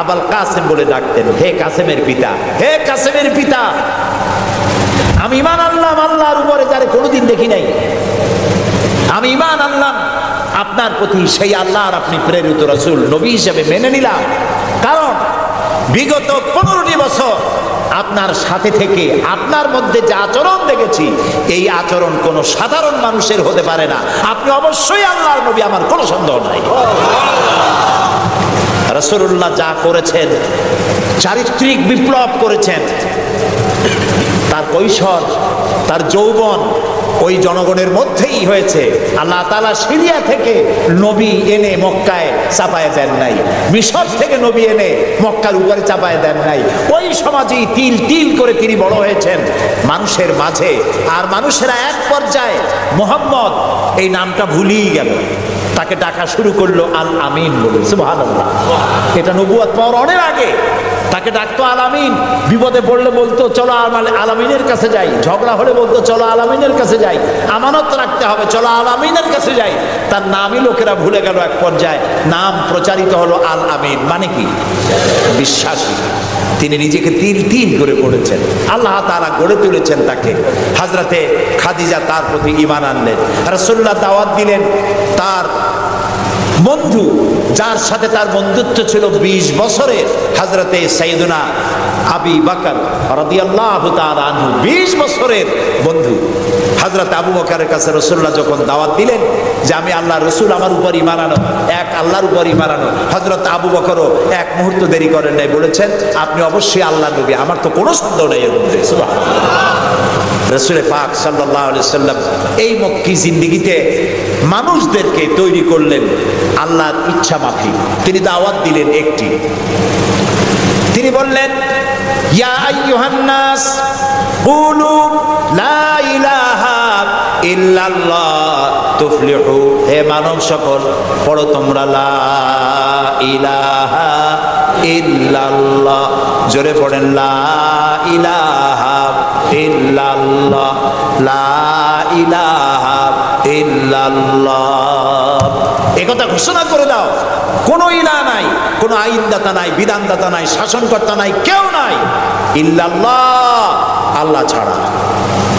আবুল কাসেম বলে ডাকতেন, হে কাসেমের পিতা, হে কাসেমের পিতা। আমি ঈমান আনলাম আল্লাহর উপরে, যারে কোনোদিন দেখি নাই। আমি ঈমান আনলাম আপনার প্রতি, সেই আল্লাহর আপনি প্রেরিত রাসূল, নবী হিসেবে মেনে নিলাম। কারণ বিগত 15টি বছর আপনার সাথে থেকে আপনার মধ্যে যে আচরণ দেখেছি, এই আচরণ কোনো সাধারণ মানুষের হতে পারে না। আপনি অবশ্যই আল্লাহর নবী, আমার কোনো সন্দেহ নাই। রাসূলুল্লাহ যা করেছেন, চারিত্রিক বিপ্লব করেছেন, তার কৈশোর, তার যৌবন ওই জনগণের মধ্যেই হয়েছে। আল্লাহ তাআলা সিরিয়া থেকে নবী এনে মক্কায় চাপায় দেন নাই, মিশর থেকে নবী এনে মক্কার উপরে চাপায় দেন নাই। ওই সমাজেই তিল তিল করে তিনি বড় হয়েছেন মানুষের মাঝে। আর মানুষেরা এক পর্যায়ে মুহাম্মদ এই নামটা ভুলিয়ে গেল, তাকে ডাকা শুরু করলো আল আমিন বলে। সুবহানাল্লাহ, এটা নবুয়ত পাওয়ার অনেক আগে তাকে ডাকতো আল আমিন। বিপদে পড়লে বলতো চলো আল আমিনের কাছে যাই, ঝগড়া হলে বলতো চলো আল আমিনের কাছে যাই, আমানত রাখতে হবে, চলো আল আমিনের কাছে যাই। তার নামই লোকেরা ভুলে গেল। এক পর্যায়ে নাম প্রচারিত হলো আল আমিন, মানে কি? বিশ্বাসী। তিনি নিজেকে তিল তিল করে গড়েছেন, আল্লাহ তাআলা গড়ে তুলেছেন তাকে। হযরতে খাদিজা তার প্রতি ঈমান আনলেন। রাসূলুল্লাহ দাওয়াত দিলেন তার বন্ধু, যার সাথে তার বন্ধুত্ব ছিল 20 বছরের, হযরতে সাইয়্যিদুনা আবু বকর রাদিয়াল্লাহু তাআলা আনহু, 20 বছরের বন্ধু। হযরত আবু বকরের কাছে রাসূলুল্লাহ যখন দাওয়াত দিলেন যে আমি আল্লাহ রাসূল, আমার উপর ঈমান আনো, এক আল্লাহর উপর ঈমান আনো, হযরত আবু বকরও এক মুহূর্ত দেরি করেন নাই, বলেছেন আপনি অবশ্যই আল্লাহর নবী, আমার তো কোনো সন্দেহ নেই এর মধ্যে। সুবহানাল্লাহ। রাসূল পাক সাল্লাল্লাহু আলাইহি সাল্লাম এই মক্কি জিন্দেগিতে মানুষদেরকে তৈরি করলেন আল্লাহর ইচ্ছা মাফিক। তিনি দাওয়াত দিলেন একটি, তিনি বললেন ইয়া আইয়ুহান নাস কুলু লা ইলাহা ইল্লাল্লাহ তুফলিহু, হে মানব সকল পড়ো তোমরা লা ইলাহা ইল্লাল্লাহ, জোরে পড়েন লা ইলাহা ইল্লাল্লাহ, লা ইলাহা ইল্লাল্লাহ। একথা ঘোষণা করে দাও, কোনো ইলাহ নাই, কোনো আইনদাতা নাই, বিধানদাতা নাই, শাসনকর্তা নাই, কেউ নাই ইল্লাল্লাহ, আল্লাহ ছাড়া।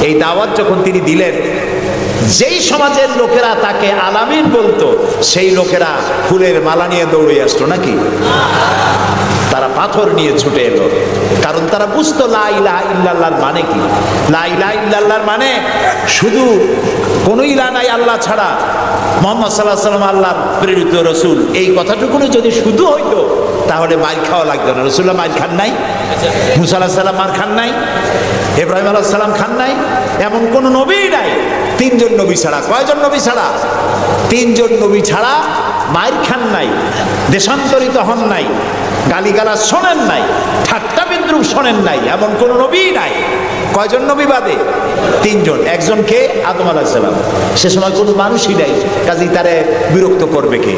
এই দাওয়াত যখন তিনি দিলেন, যেই সমাজের লোকেরা তাকে আলামিন বলতো, সেই লোকেরা ফুলের মালা নিয়ে দৌড়ে আসতো নাকি? তারা পাথর নিয়ে ছুটে এলো, কারণ তারা বুঝতো লা ইলাহা ইল্লাল্লাহর মানে কি। লা ইলাহা ইল্লাল্লাহর মানে শুধু কোনো ইলাহ নাই আল্লাহ ছাড়া, মুহাম্মদ সাল্লাল্লাহু আলাইহি ওয়াসাল্লাম আল্লাহর প্রেরিত রাসূল, এই কথাটুকু যদি শুধু হইতো তাহলে মার খাওয়া লাগতো না। রাসূলুল্লাহ মার খান নাই, মুসা আলাইহিস সালাম মার খান নাই, ইব্রাহিম আলাইহিস সালাম খান নাই, এমন কোন নবী নাই। তিনজন নবী ছাড়া, কয়জন নবী ছাড়া? তিনজন নবী ছাড়া মার খান নাই, দেশান্তরিত হন নাই, গালিগালাজ শোনেন নাই, ঠাট্টা বিদ্রুপ শোনেন নাই, এমন কোন নবী নাই। কয়জন নবী বাদে? তিনজন। একজন কে? আদম আলাইহিস সালাম। সে সময় কোনো মানুষই নাই, কাজেই তারে বিরক্ত করবে কে?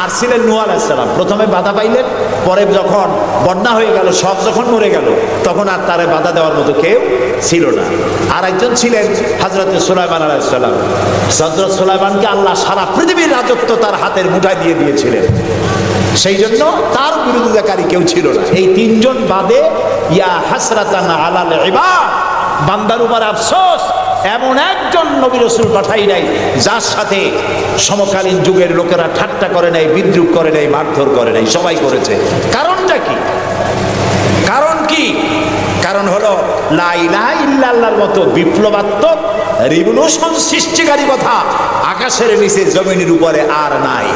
আর ছিলেন নূহ আলাইহিস সালাম। প্রথমে বাধা পাইলেন, পরে যখন বন্যা হয়ে গেল, সব যখন মরে গেল, তখন আর তারে বাধা দেওয়ার মতো কেউ ছিল না। আর একজন ছিলেন হযরত সুলাইমান আলাইহিস সালাম। হযরত সুলাইমানকে আল্লাহ সারা পৃথিবীর রাজত্ব তার হাতের মুঠায় দিয়ে দিয়েছিলেন, সেই জন্য তার বিরোধিতাকারী কেউ ছিল না। এই তিনজন বাদে ইয়া হাসরাতান আলাল ইবাদ, বান্দার উপর আফসোস, এমন একজন নবী রাসূল পাঠাই নাই যার সাথে সমকালীন যুগের লোকেরা ঠাট্টা করে নাই, বিদ্রুপ করে নাই, মারধর করে নাই। সবাই করেছে। কারণটা কি? কারণ কি? কারণ হলো লা ইলাহা ইল্লাল্লাহর মতো বিপ্লবাত্মক রিভলিউশন সৃষ্টিকারী কথা আকাশের নিচে জমিনের উপরে আর নাই।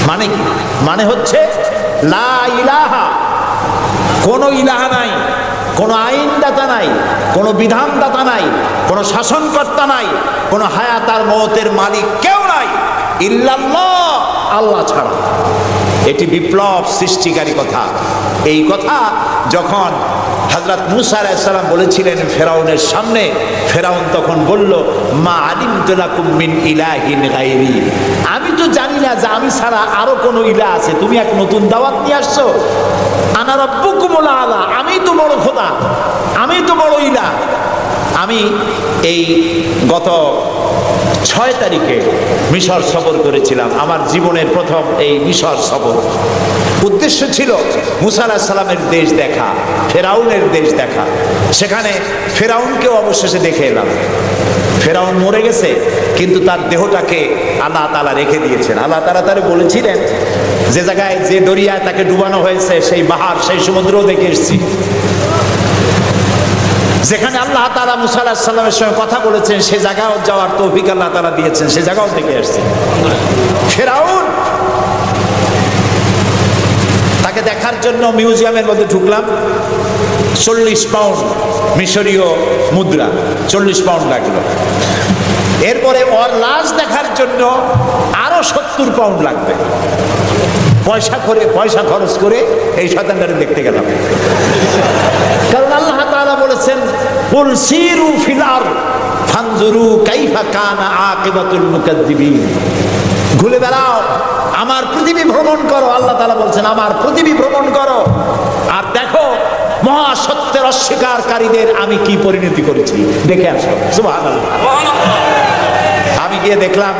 মানে কি? মানে হচ্ছে লা ইলাহা, কোনো ইলাহা নাই, কোনো আইনদাতা নাই, কোনো বিধানদাতা নাই, কোনো শাসনকর্তা নাই, কোনো হায়াত আর মওতের মালিক কেউ নাই ইল্লাল্লাহ, আল্লাহ ছাড়া। এটি বিপ্লব সৃষ্টিকারী কথা। এই কথা যখন হযরত মুসা আলাইহিস সালাম বলেছিলেন ফেরাউনের সামনে, ফেরাউন তখন বলল মা আলিমতু লাকুম মিন ইলাহিন গায়রি, আমি তো জানি না যে আমি ছাড়া আরো কোনো ইলাহ আছে, তুমি এক নতুন দাওয়াত নিয়ে আসছো। আনা রাব্বুকুমুল আলা, আমি তো বড় খোদা, আমি তো বড় ইলাহ। আমি এই গত 6 তারিখে মিশর সফর করেছিলাম, আমার জীবনের প্রথম এই মিশর সফর। উদ্দেশ্য ছিল মুসা আলাইহিস সালামের দেশ দেখা, ফেরাউনের দেশ দেখা। সেখানে ফেরাউনকেও অবশেষে দেখে এলাম। ফেরাউন মরে গেছে, কিন্তু তার দেহটাকে আল্লাহ তাআলা রেখে দিয়েছেন। আল্লাহ তাআলা তারে বলেছিলেন যে জায়গায়, যে দরিয়ায় তাকে ডুবানো হয়েছে, সেই বাহার, সেই সমুদ্রও দেখে এসেছি। যেখানে আল্লাহ তাআলা মুসা আলাইহিস সালামের সঙ্গে কথা বলেছেন, সে জায়গাও যাওয়ার তৌফিক আল্লাহ তাআলা দিয়েছেন, সে জায়গাও থেকে আসছে। ফেরাউন, তাকে দেখার জন্য মিউজিয়ামের মধ্যে ঢুকলাম। 40 পাউন্ড মিশরীয় মুদ্রা, 40 পাউন্ড লাগলো। এরপরে ওর লাশ দেখার জন্য আরো 70 পাউন্ড লাগবে। পয়সা খরচ করে এই শয়তানটারে দেখতে গেলাম। কারণ আল্লাহ তাআলা বলেছেন কুল সিরু ফিল আরদ ফানজুরু কাইফা কানা আকিবাতুল মুকাদ্দিবিন, ঘুরে বেড়াও, আমার পৃথিবী ভ্রমণ করো। আল্লাহ তাআলা বলছেন আমার পৃথিবী ভ্রমণ করো আর দেখো মহাসত্যের অস্বীকারীদের আমি কি পরিণতি করেছি, দেখে আসো। সুবহানাল্লাহ। আমি গিয়ে দেখলাম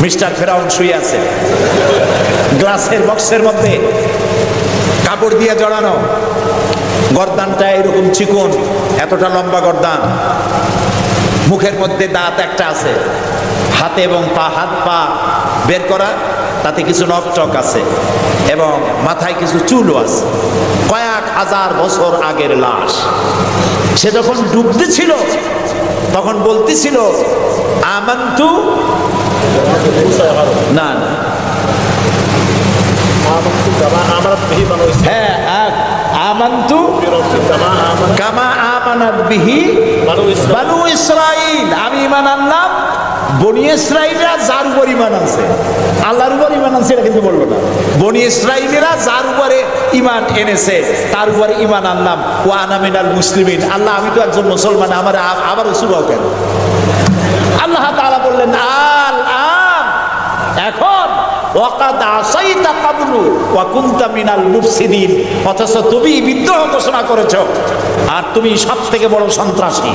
মিস্টার ফেরাউন শুয়ে আছে, গ্লাসের বক্সের মধ্যে কাপড় দিয়ে জড়ানো, গর্দানটা এরকম চিকন, এতটা লম্বা গর্দান, মুখের মধ্যে দাঁত একটা আছে, হাতে এবং পা, হাত পা বের করা, তাতে কিছু নখচক আছে এবং মাথায় কিছু চুলও আছে। কয়েক হাজার বছর আগের লাশ। সে যখন ডুবতে ছিল তখন বলতেছিল আমান্তু, না না, হ্যাঁ আমান্তু কামা আমানাত বিহি বানু ইসরাইল, আমি ঈমান আনলাম বনি ইসরাইলরা যার উপর ঈমান আনছে, আল্লাহর উপর ঈমান আনছে এটা কিন্তু বললো না, বনি ইসরাইলরা যার উপরে ঈমান এনেছে তার উপরে ঈমান আনলাম। ওয়া আনা মিনাল মুসলিমিন, আল্লাহ আমি তো একজন মুসলমান, আমার আবারও সুবাও কেন? আল্লাহ তাআলা বললেন আল আন, এখন ওয়াকাদ আসাইতা কাবলু ওয়া কুনতা মিনাল মুফসিদিন, অথচ তুমি বিদ্রোহ ঘোষণা করেছো আর তুমি সবথেকে বড় সন্ত্রাসী।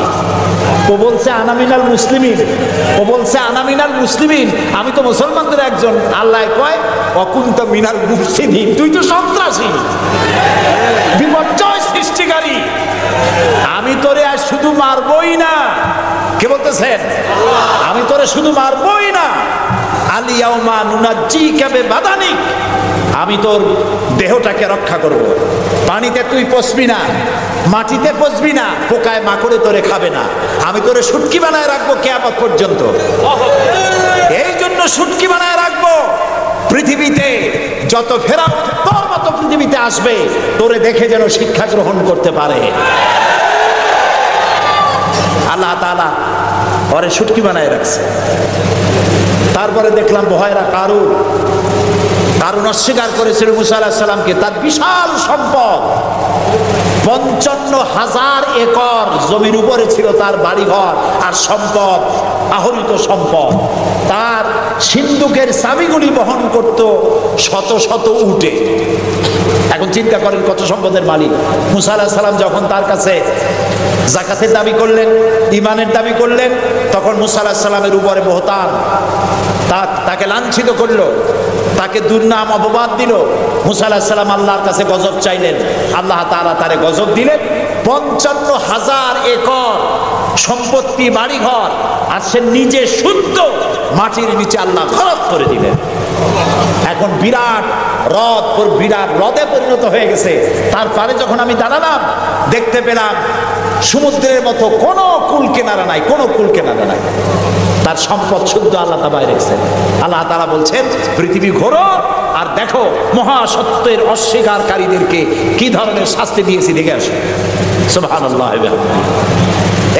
ও বলছে আনা মিনাল মুসলিমিন, ও বলছে আনা মিনাল মুসলিমিন, আমি তো মুসলমানদের একজন। আল্লাহ কয় ওয়া কুনতা মিনাল মুফসিদিন, তুই তো সন্ত্রাসী, বিপর্যয় সৃষ্টিকারী। আমি তোরে আর শুধু মারবই না, কে বলতেছেন? আমি তোরে শুধু মারবই না, আলিয়াউমা নুনাজ্জিকা বিবাদানিক, আমি তোর দেহটাকে রক্ষা করব। পানিতে তুই পচবি না, মাটিতে পচবি না, পোকায় মাকড়ে তোরে খাবে না, আমি তোরে শুটকি বানায় রাখবো কিয়ামত পর্যন্ত। এই জন্য শুটকি বানায় রাখবো, পৃথিবীতে যত ফেরাউন তোর মতো পৃথিবীতে আসবে তোরে দেখে যেন শিক্ষা গ্রহণ করতে পারে। আল্লাহ তাআলা ওরে শুটকি বানায় রাখছে। তারপরে দেখলাম ভয়রা কারুন অস্বীকার করেছিল মুসা আলাইহিস সালামকে, তার বিশাল সম্পদ 55,000 একর জমির উপরে ছিল তার বাড়িঘর আর সম্পদ, আহরিত সম্পদ। তার সিন্ধুকের চাবিগুলি বহন করত শত শত উটে। এখন চিন্তা করেন কত সম্পদের মালিক। মুসা আলাইহিস সালাম যখন তার কাছে যাকাতের দাবি করলেন, ঈমানের দাবি করলেন, তখন মুসা আলাইহিস সালামের উপরে বহতান, তাকে লাঞ্ছিত করলো, তাকে দুর্নাম অপবাদ দিল। মুসা আলাইহিস সালাম আল্লাহর কাছে গজব চাইলেন, আল্লাহ তাআলা তারে গজব দিলেন। 55,000 একর সম্পত্তি, বাড়িঘর, আর সে নিজে শুদ্ধ মাটির নিচে আল্লাহ খরচ করে দিলেন। এখন বিরাট হ্রদে পরিণত হয়ে গেছে। তারপরে যখন আমি দাঁড়ালাম দেখতে পেলাম সমুদ্রের মতো কোনো কুল কিনারা নাই, কোনো কুল কিনারা নাই। তার সম্পদ শুদ্ধ আল্লাহ তাআলা রেখেছেন। আল্লাহ তাআলা বলছেন পৃথিবী ঘোরো আর দেখো মহাসত্যের অস্বীকারীদেরকে কি ধরনের শাস্তি দিয়েছি, দেখে আসো। সুবহানাল্লাহ।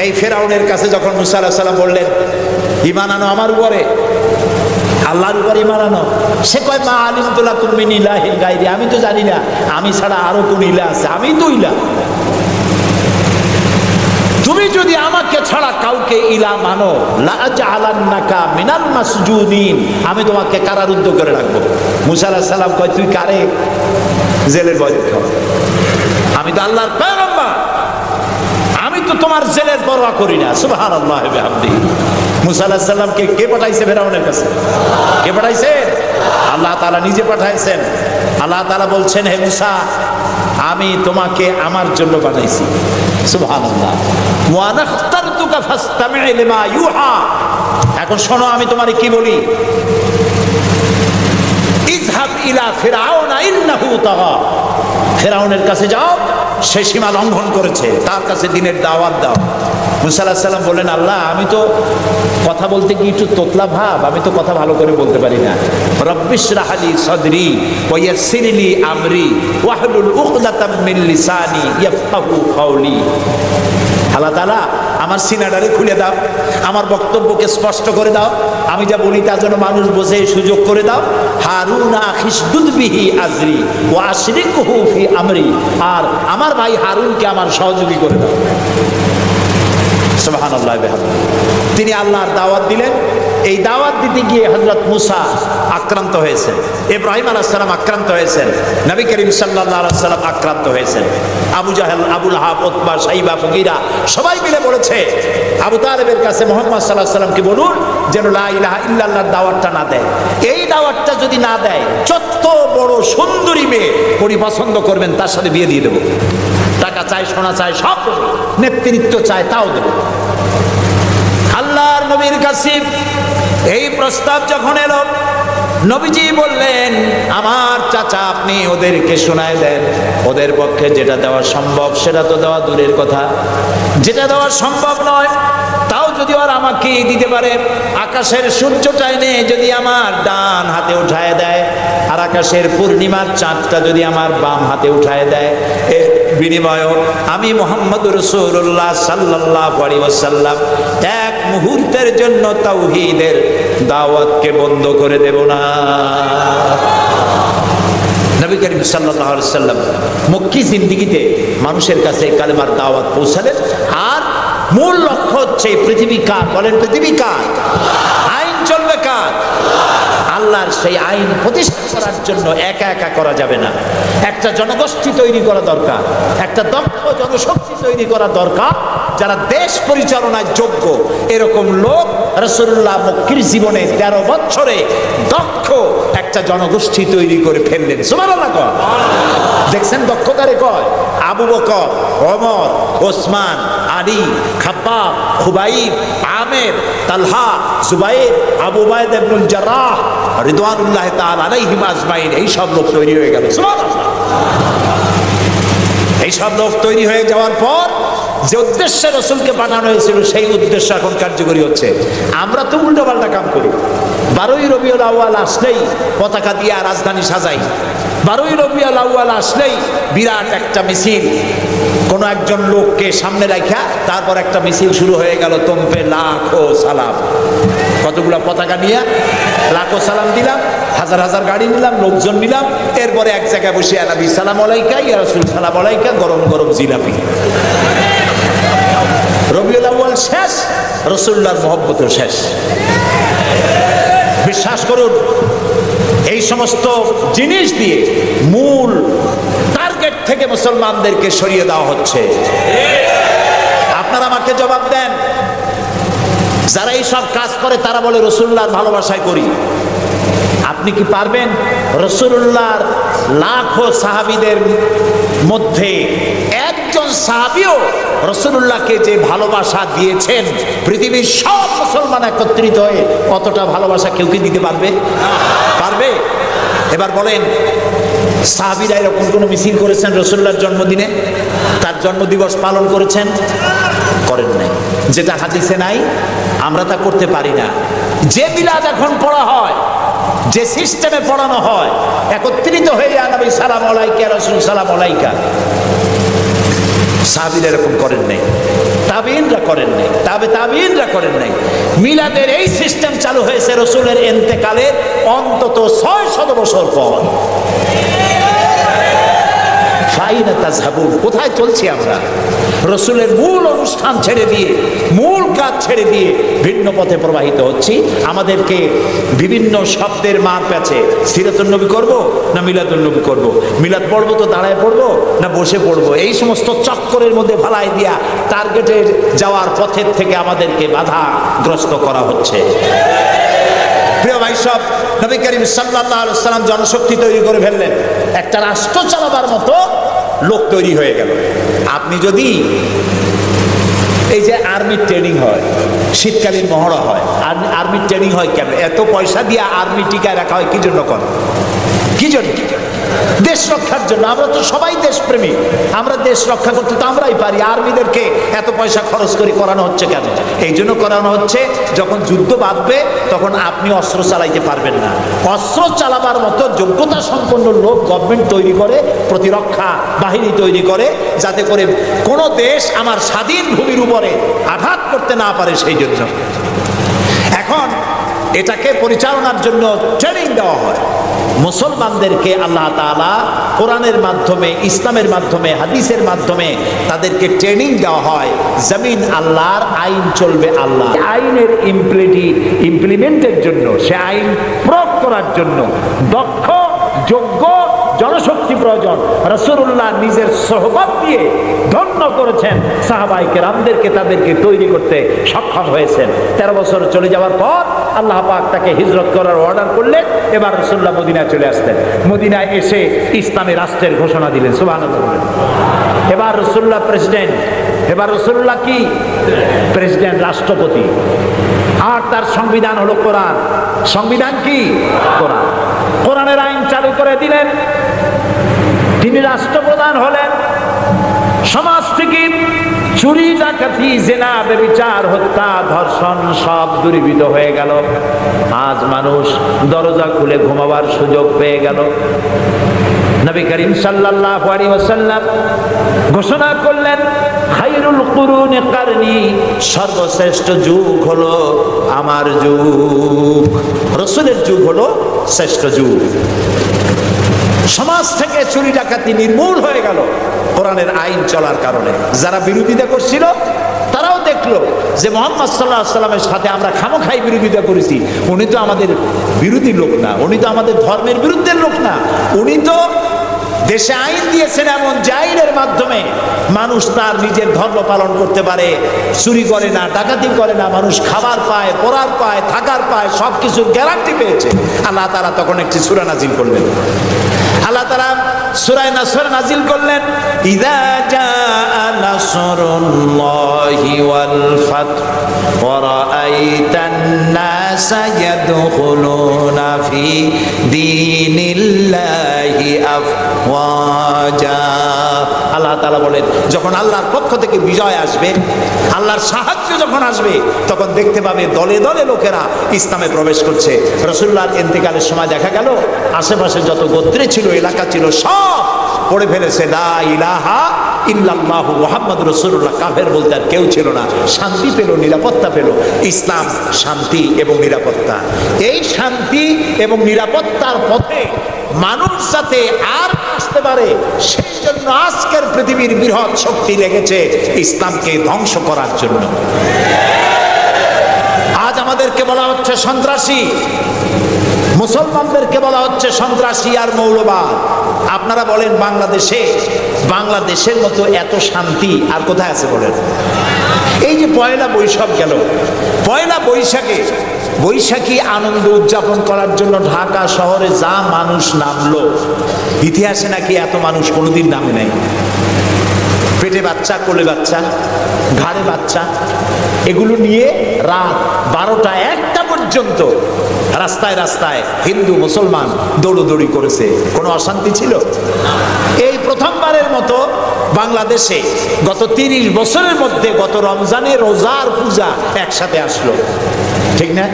এই ফেরাউনের কাছে যখন মুসা আলাইহিস সালাম বললেন ঈমান আনো আমার উপরে, আল্লাহর উপরে ঈমান আনো, সে কয় মা আলিমতু লাকুম মিন ইলাহিন গায়রি, আমি তো জানি না আমি ছাড়া আরো কোন ইলাহ আছে, আমি তো ইলাহ। তুমি যদি আমাকে ছাড়া কাউকে ইলাহ মানো, লা আজআলান্নাকা মিনাল মাসজুদিন, আমি তোমাকে কারারুদ্ধ করে রাখবো। মুসা আলাইহিস সালাম কয় তুই কারে জেলের ভয় দেখাও? আমি তো আল্লাহর পয়গম্বর, আমি তো তোমার জেলের পরোয়া করি না। সুবহানাল্লাহ ওয়া বিহামদিহি। মুসা আলাইহিস সালামকে কে পাঠাইছে ফেরাউনের কাছে? কে পাঠাইছে? আল্লাহ তাআলা নিজে পাঠাইছেন। আল্লাহ তাআলা বলছেন হে মুসা, আমি তোমাকে আমার জন্য বানাইছি। সুবহানাল্লাহ। ওয়া নাখতারতুকা ফাসতামি' লিমা ইউহা, এখন শোনো আমি তোমারে কি বলি। ইযহাব ইলা ফিরআউনা ইন্নাহু তাগা, ফেরাউনের কাছে যাও, সে সীমা লঙ্ঘন করেছে, তার কাছে দ্বীনের দাওয়াত দাও। মুসা আলাইহিস সালাম বললেন আল্লাহ আমি তো কথা বলতে গিয়ে একটু তোতলা ভাব, আমি তো কথা ভালো করে বলতে পারি না। রব্বিশরাহ লি সাদরি ওয়া ইয়াসসির লি আমরি ওয়াহলুল উকদাতাম মিন লিসানি ইয়াফকাহু কাওলি। আল্লাহ তাআলা আমার সিনাটারে খুলে দাও, আমার বক্তব্যকে স্পষ্ট করে দাও, আমি যা বলি তা যেন মানুষ বোঝে সুযোগ করে দাও। হারুনা আখিসদুদ বিহি আজরি ওয়া আশরিকহু ফি আমরি, আর আমার ভাই হারুনকে আমার সহযোগী করে দাও। সুবহানাল্লাহ। তিনি আল্লাহর দাওয়াত দিলেন। এই দাওয়াত দিতে গিয়ে হযরত মুসা আক্রান্ত হয়েছেন, ইব্রাহিম আলাইহিস সালাম আক্রান্ত হয়েছেন, নবী করিম সাল্লাল্লাহু আলাইহি ওয়াসাল্লাম আক্রান্ত হয়েছেন। আবু জাহেল, আবু লাহাব, উতবা, শাইবা, মুগীরা সবাই মিলে বলেছে আবু তালেবের কাছে মুহাম্মদ সাল্লাল্লাহু আলাইহি ওয়াসাল্লামকে বলুন যেন লা ইলাহা ইল্লাল্লাহর দাওয়াতটা না দেয়। এই দাওয়াতটা যদি না দেয়, যত বড় সুন্দরী মেয়ে উনি পছন্দ করবেন তার সাথে বিয়ে দিয়ে দেব। টাকা চাই, সোনা চাই, সব নেতৃত্ব চাই, তাও দেব। আল্লাহর নবীর কাছে এই প্রস্তাব যখন এলো, নবীজি বললেন আমার চাচা আপনি ওদেরকে শোনায় দেন, ওদের পক্ষে যেটা দেওয়া সম্ভব সেটা তো দেওয়া দূরের কথা, যেটা দেওয়া সম্ভব নয় তাও যদি আমাকে দিতে পারে, আকাশের সূর্যটা এনে যদি আমার ডান হাতে উঠায় দেয়, আর আকাশের পূর্ণিমার চাঁদটা যদি আমার বাম হাতে উঠায় দেয়, এর বিনিময়ে আমি মুহাম্মদুর রাসূলুল্লাহ সাল্লাল্লাহু আলাইহি ওয়াসাল্লাম এক মুহূর্তের জন্য তাওহীদের দাওয়াতকে বন্ধ করে দেব না। নবী করিম সাল্লাল্লাহু আলাইহি ওয়াসাল্লাম মক্কি জিন্দেগিতে মানুষের কাছে কালেমার দাওয়াত পৌঁছালেন, আর মূল লক্ষ্য হচ্ছে পৃথিবী কার? বলেন পৃথিবী কার? আইন চলবে কার? আল্লাহর সেই আইন প্রতিষ্ঠা করার জন্য একা একা করা যাবে না, একটা জনগোষ্ঠী তৈরি করা দরকার, একটা দক্ষ জনশক্তি তৈরি করা দরকার, যারা দেশ পরিচালনায় যোগ্য। এরকম লোক রাসূলুল্লাহ মক্কির জীবনে 13 বছরে দক্ষ একটা জনগোষ্ঠী তৈরি করে ফেললেন। সুবহানাল্লাহ কয়। দেখছেন দক্ষ কারে কয়? আবু বকর, ওমর, ওসমান, আলী, খাব্বাব, খুবাইব, আমের, তালহা, জুবাইর, আবু উবাইদা ইবনুল জাররাহ রিদওয়ানুল্লাহি তাআলা আলাইহিম আজমাইন, এই সব লোক তৈরি হয়ে গেল। সুবহানাল্লাহ। এই সব লোক তৈরি হয়ে যাওয়ার পর যে উদ্দেশ্যে রাসূলকে পাঠানো হয়েছিল সেই উদ্দেশ্য এখন কার্যকরী হচ্ছে। আমরা তো উল্টোপাল্টা কাম করি। 12ই রবিউল আউয়াল আসলেই পতাকা দিয়ে রাজধানী সাজাই, 12ই রবিউল আউয়াল আসলেই বিরাট একটা মিছিল, কোন একজন লোককে সামনে রাখা তারপর একটা মিছিল শুরু হয়ে গেল। তোমপে লাখো সালাম, কতগুলা পতাকা নিয়ে লাখো সালাম দিলাম, হাজার হাজার গাড়ি নিলাম, লোকজন নিলাম, এরপরে এক জায়গায় বসে নবী সালাম আলাইকা, ইয়া রাসূল সালাম আলাইকা, গরম গরম জিলাপি। রবিউল আউয়াল শেষ, রাসূলুল্লাহর মহব্বতও শেষ। বিশ্বাস করুন, এই সমস্ত জিনিস দিয়ে মূল টার্গেট থেকে মুসলমানদেরকে সরিয়ে দেওয়া হচ্ছে। আপনারা আমাকে জবাব দেন, যারা এই সব কাজ করে তারা বলে রাসূলুল্লাহর ভালোবাসায় করি। আপনি কি পারবেন রাসূলুল্লাহর লাখো সাহাবীদের মধ্যে একজন সাহাবীও রাসূলুল্লাহকে যে ভালোবাসা দিয়েছেন, পৃথিবীর সব মুসলমান একত্রিত হয়ে অতটা ভালোবাসা কেউ কি দিতে পারবে? পারবে? এবার বলেন, সাহাবীরা এরকম কোনো মিছিল করেছেন রাসূলুল্লাহর জন্মদিনে? তার জন্মদিবস পালন করেছেন? করেন নাই। যেটা হাদিসে নাই আমরা তা করতে পারি না। যে মিলাদ এখন পড়া হয়, যে সিস্টেমে পড়ানো হয়, একত্রিত হয়ে নবী সালাম আলাইকা, রাসূল সালাম আলাইকা, সাহাবীরা এরকম করেন নাই, তাবিঈনরা করেন নাই, তাবিঈনরা করেন নাই। মিলাদের এই সিস্টেম চালু হয়েছে রাসূলের ইন্তেকালের অন্তত 600 বছর পর। কোথায় চলছি আমরা? রাসূলের মূল অনুষ্ঠান ছেড়ে দিয়ে, মূল কাজ ছেড়ে দিয়ে ভিন্ন পথে প্রবাহিত হচ্ছি। আমাদেরকে বিভিন্ন শব্দের মার প্যাচে সিরাতুন নবী করব না মিলাদুন নবী করব, মিলাদ পড়বো তো দাঁড়ায় পড়বো না বসে পড়বো, এই সমস্ত চক্করের মধ্যে ফালাই দিয়া টার্গেটে যাওয়ার পথের থেকে আমাদেরকে বাধাগ্রস্ত করা হচ্ছে। প্রিয় ভাই সব, নবী করিম সাল্লাল্লাহু আলাইহি ওয়াসাল্লাম জনশক্তি তৈরি করে ফেললেন, একটা রাষ্ট্র চালাবার মতো লোক তৈরি হয়ে গেল। আপনি যদি এই যে আর্মির ট্রেনিং হয়, শীতকালীন মহড়া হয়, আর্মির ট্রেনিং হয় কেন? এত পয়সা দিয়ে আর্মি টিকায় রাখা হয় কি জন্য? কি জন্য? দেশ রক্ষার জন্য। আমরা তো সবাই দেশপ্রেমী, আমরা দেশ রক্ষা করতে তো আমরাই পারি। আর্মিদেরকে এত পয়সা খরচ করে করানো হচ্ছে কেন? এই জন্য করানো হচ্ছে, যখন যুদ্ধ বাঁধবে তখন আপনি অস্ত্র চালাইতে পারবেন না, অস্ত্র চালাবার মতো যোগ্যতা সম্পন্ন লোক গভর্নমেন্ট তৈরি করে, প্রতিরক্ষা বাহিনী তৈরি করে, যাতে করে কোনো দেশ আমার স্বাধীন ভূমির উপরে আঘাত করতে না পারে। সেই জন্য এখন এটাকে পরিচালনার জন্য ট্রেনিং দেওয়া হয়। মুসলমানদেরকে আল্লাহ তাআলা কোরআনের মাধ্যমে, ইসলামের মাধ্যমে, হাদিসের মাধ্যমে তাদেরকে ট্রেনিং দেওয়া হয়। জমিন আল্লাহর, আইন চলবে আল্লাহ। আইনের ইমপ্লিমেন্টের জন্য, সে আইন প্রয়োগ করার জন্য দক্ষ যোগ্য জনশক্তি প্রয়োজন। রাসূলুল্লাহ নিজের সোহবত দিয়ে ধন্য করেছেন সাহাবায়ে কেরামদেরকে, তাদেরকে তৈরি করতে সক্ষম হয়েছেন। 13 বছর চলে যাওয়ার পর আল্লাহ পাক তাকে হিজরত করার অর্ডার করলেন। এবার রাসূলুল্লাহ মদিনায় চলে আসলেন। মদিনায় এসে ইসলামী রাষ্ট্রের ঘোষণা দিলেন। সুবহানাল্লাহ। এবার রাসূলুল্লাহ প্রেসিডেন্ট, এবার রাসূলুল্লাহ কি প্রেসিডেন্ট, রাষ্ট্রপতি, আর তার সংবিধান হলো কোরআন। সংবিধান কি? কোরআন। কোরআনের আইন চালু করে দিলেন। তিনি রাষ্ট্রপ্রধান হলেন। সমাজ থেকে চুরি ডাকাতি জিনা ব্যভিচার হত্যা ধর্ষণ সব দূরীভূত হয়ে গেল। আজ মানুষ দরজা খুলে ঘুমাবার সুযোগ পেয়ে গেল। নবী করিম সাল্লাল্লাহু আলাইহি ওয়াসাল্লাম ঘোষণা করলেন, খায়রুল কুরুনি কারনি, সর্বশ্রেষ্ঠ যুগ হলো আমার যুগ। রাসূলের যুগ হলো শ্রেষ্ঠ যুগ। সমাজ থেকে চুরি ডাকাতি নির্মূল হয়ে গেল কোরআনের আইন চলার কারণে। যারা বিরোধিতা করছিল তারাও দেখলো যে মুহাম্মদ সাল্লাল্লাহু আলাইহি ওয়াসাল্লামের সাথে আমরা খামোখাই বিরোধিতা করেছি, উনি তো আমাদের বিরোধী লোক না, উনি তো আমাদের ধর্মের বিরুদ্ধের লোক না, উনি তো দেশে আইন দিয়েছেন এমন যে আইনের মাধ্যমে মানুষ তার নিজের ধর্ম পালন করতে পারে, চুরি করে না, ডাকাতি করে না, মানুষ খাবার পায়, পড়ার পায়, থাকার পায়, সবকিছুর গ্যারান্টি পেয়েছে। আল্লাহ তাআলা তখন একটি সূরা নাজিল করলেন। আল্লাহ তাআলা সূরা নাসর নাজিল করলেন, ইযা জাআ নাসরুল্লাহি ওয়াল ফাতহ ওয়া রাআইতান নাসা ইয়াদখুলুনা ফি দীনিল্লাহি আফওয়াজা। আল্লাহ তাআলা বলেন, যখন আল্লাহর পক্ষ থেকে বিজয় আসবে, আল্লাহর সাহায্য যখন আসবে, তখন দেখতে পাবে দলে দলে লোকেরা ইসলামে প্রবেশ করছে। রাসূলুল্লাহর ইন্তেকালের সময় দেখা গেল আশেপাশে যত গোত্রে ছিল, এলাকা ছিল, সব পড়ে ফেলেছে লা ইলাহা ইল্লাল্লাহু মুহাম্মাদুর রাসূলুল্লাহ। কাফের বলতে আর কেউ ছিল না। শান্তি পেল, নিরাপত্তা পেল। ইসলাম শান্তি এবং নিরাপত্তা। এই শান্তি এবং নিরাপত্তার পথে মানুষ যাতে আর আসতে পারে, সেই জন্য আজকের পৃথিবীর বৃহৎ শক্তি লেগেছে ইসলামকে ধ্বংস করার জন্য। আজ আমাদেরকে বলা হচ্ছে সন্ত্রাসী, মুসলমানদেরকে বলা হচ্ছে সন্ত্রাসী আর মৌলবাদ। আপনারা বলেন বাংলাদেশের মতো এত শান্তি আর কোথায় আছে বলেন? এই যে পয়লা বৈশাখ গেল, পয়লা বৈশাখী আনন্দ উদযাপন করার জন্য ঢাকা শহরে যা মানুষ নামলো, ইতিহাসে নাকি এত মানুষ কোনোদিন নামে নাই। পেটে বাচ্চা, কোলে বাচ্চা, ঘাড়ে বাচ্চা, এগুলো নিয়ে রাত 12টা 1টা পর্যন্ত রাস্তায় রাস্তায় হিন্দু মুসলমান দৌড়দৌড়ি করেছে। কোনো অশান্তি ছিল? এই প্রথমবারের মতো বাংলাদেশে গত 30 বছরের মধ্যে গত রমজানে রোজার পূজা একসাথে আসলো, ঠিক না?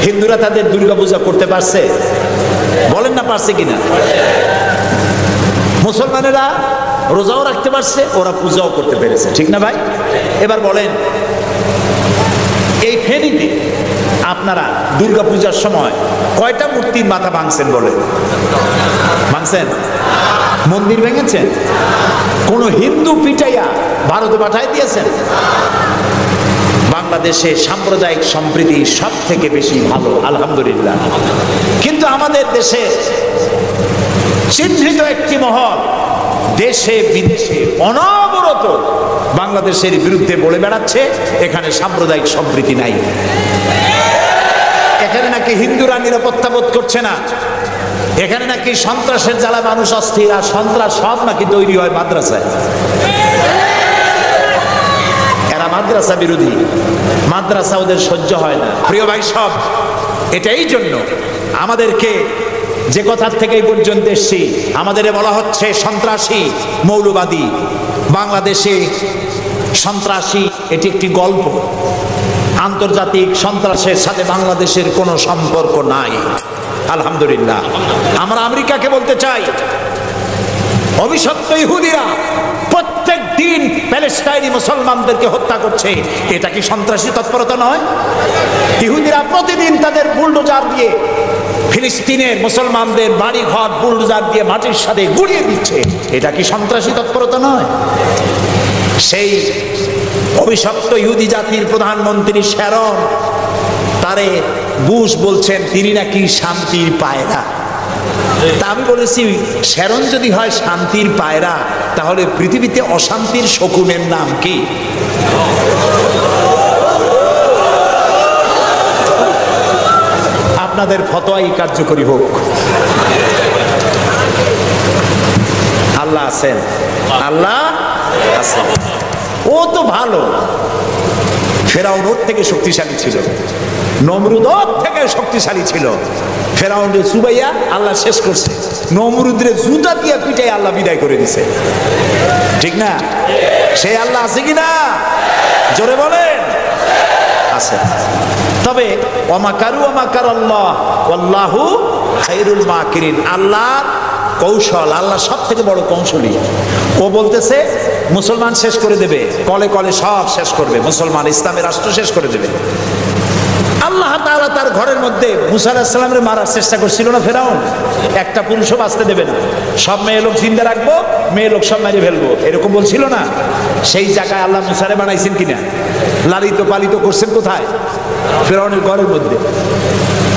হিন্দুরা তাদের দুর্গা পূজা করতে পারছে? বলেন না পারছে কিনা? মুসলমানেরা রোজাও রাখতে পারছে, ওরা পূজাও করতে পেরেছে, ঠিক না ভাই? এবার বলেন, এই ফেনীতে আপনারা দুর্গা পূজার সময় কয়টা মূর্তির মাথা ভাঙছেন বলেন? ভাঙছেন? মন্দির ভেঙেছেন? কোন হিন্দু পিটাইয়া ভারতে পাঠাই দিয়েছেন? বাংলাদেশে সাম্প্রদায়িক সম্প্রীতি সব থেকে বেশি ভালো, আলহামদুলিল্লাহ। কিন্তু আমাদের দেশে চিহ্নিত একটি মহল দেশে বিদেশে অনবরত বাংলাদেশের বিরুদ্ধে বলে বেড়াচ্ছে এখানে সাম্প্রদায়িক সম্প্রীতি নাই, এখানে নাকি হিন্দুরা নিরাপত্তা বোধ করছে না, এখানে নাকি সন্ত্রাসের জ্বালা মানুষ অস্থির, আর সন্ত্রাস সব নাকি তৈরি হয় মাদ্রাসায়। এরা মাদ্রাসা বিরোধী, মাদ্রাসা ওদের সহ্য হয় না। প্রিয় ভাই সব, এটাই জন্য আমাদেরকে যে কথার থেকে এই পর্যন্ত এসেছি, আমাদের বলা হচ্ছে সন্ত্রাসী, মৌলবাদী। বাংলাদেশে সন্ত্রাসী এটি একটি গল্প, আন্তর্জাতিক সন্ত্রাসের সাথে বাংলাদেশের কোনো সম্পর্ক নাই, আলহামদুলিল্লাহ। আমরা আমেরিকাকে বলতে চাই, অভিশপ্ত ইহুদিরা প্রত্যেক দিন প্যালেস্টাইনি মুসলমানদেরকে হত্যা করছে, এটা কি সন্ত্রাসী তৎপরতা নয়? ইহুদিরা প্রতিদিন তাদের বুলডোজার দিয়ে ফিলিস্তিনের মুসলমানদের বাড়ি ঘর বুলডোজার দিয়ে মাটির সাথে গুড়িয়ে দিচ্ছে, এটা কি সন্ত্রাসী তৎপরতা নয়? সেই অভিশপ্ত ইহুদি জাতির প্রধানমন্ত্রী শ্যারন, তারে বুশ বলছেন তিনি নাকি শান্তির পায়রা। তা আমি বলেছি, শ্যারন যদি হয় শান্তির পায়রা, তাহলে পৃথিবীতে অশান্তির শকুনের নাম কি? আপনাদের ফতোয়াই কার্যকরী হোক। আল্লাহ আছেন, আল্লাহ আছেন। ও তো ভালো, ফেরাউন ওর থেকে শক্তিশালী ছিল, নমরুদ ওর থেকে শক্তিশালী ছিল। ফেরাউনরে চুবাইয়া আল্লাহ শেষ করছে, নমরুদরে জুতা দিয়ে পিটাই আল্লাহ বিদায় করে দিছে। ঠিক না? সেই আল্লাহ আছে কি না? জোরে বলেন। আছে। তবে ওয়ামাকারু ওয়ামাকারাল্লাহ ওয়াল্লাহু খায়রুল মাকিরিন। আল্লাহর কৌশল, আল্লাহ সব থেকে বড় কৌশলী। ও বলতেছে মুসলমান শেষ করে দেবে, কলে কলে সব শেষ করবে, মুসলমান ইসলামের রাষ্ট্র শেষ করে দেবে। আল্লাহ তাআলা তার ঘরের মধ্যে মুসা আলাইহিস সালামের মারার চেষ্টা করছিল না ফেরাউন? একটা পুরুষও বাঁচতে দেবে না, সব মেয়ে লোক জিন্দা রাখবো, মেয়ে লোক সব মেরে ফেলবো, এরকম বলছিল না? সেই জায়গায় আল্লাহ মুসারে বানাইছেন কিনা? লালিত পালিত করছেন কোথায়? ফেরাউনের ঘরের মধ্যে।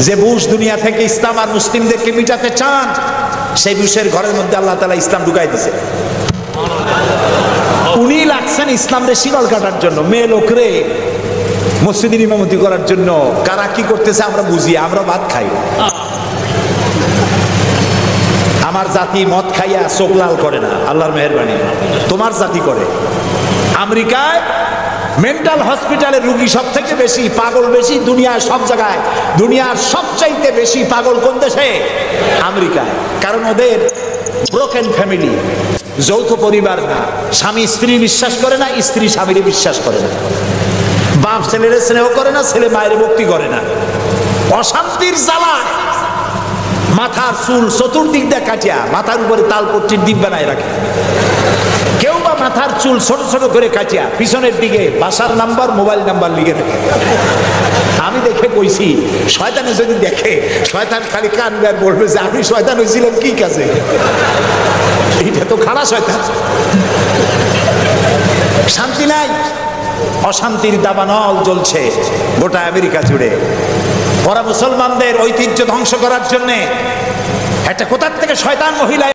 যে বুশ দুনিয়া থেকে ইসলাম আর মুসলিমদেরকে মিটাতে চান, সেই বুশের ঘরের মধ্যে আল্লাহ তাআলা ইসলাম ঢুকাই দিয়েছে। উনি লাগছেন ইসলামরে শিকল কাটার জন্য, মেয়ে লোকরে মসজিদের ইমামতি করার জন্য। কারা কি করতেছে আমরা বুঝি, আমরা ভাত খাই। আমার জাতি মদ খাইয়া চোখ লাল করে না, আল্লাহর মেহেরবানি। তোমার জাতি করে। আমেরিকায় মেন্টাল হসপিটালের রুগী সব থেকে বেশি, পাগল বেশি দুনিয়ার সব জায়গায়। দুনিয়ার সবচাইতে বেশি পাগল কোন দেশে? আমেরিকায়। কারণ ওদের ব্রোকেন ফ্যামিলি, যৌথ পরিবার না। স্বামী স্ত্রী বিশ্বাস করে না, স্ত্রী স্বামীর বিশ্বাস করে না, বাপ ছেলের স্নেহ করে না, ছেলে মায়ের ভক্তি করে না। অশান্তির জ্বালা মাথার চুল চতুর্দিক দিয়ে কাটিয়া মাথার উপরে তালপট্টির দ্বীপ বানায় রাখে। কেউ বা মাথার চুল ছোট ছোট করে কাটিয়া পিছনের দিকে বাসার নাম্বার, মোবাইল নাম্বার লিখে রাখে। আমি দেখে কইছি, শয়তানে যদি দেখে, শয়তান খালি কানবে আর বলবে যে আমি শয়তান হয়েছিলাম কি কাজে? এটা তো খারাপ শয়তান। শান্তি নাই, অশান্তির দাবানল জ্বলছে গোটা আমেরিকা জুড়ে। ওরা মুসলমানদের ঐতিহ্য ধ্বংস করার জন্য একটা কোথার থেকে শয়তান মহিলা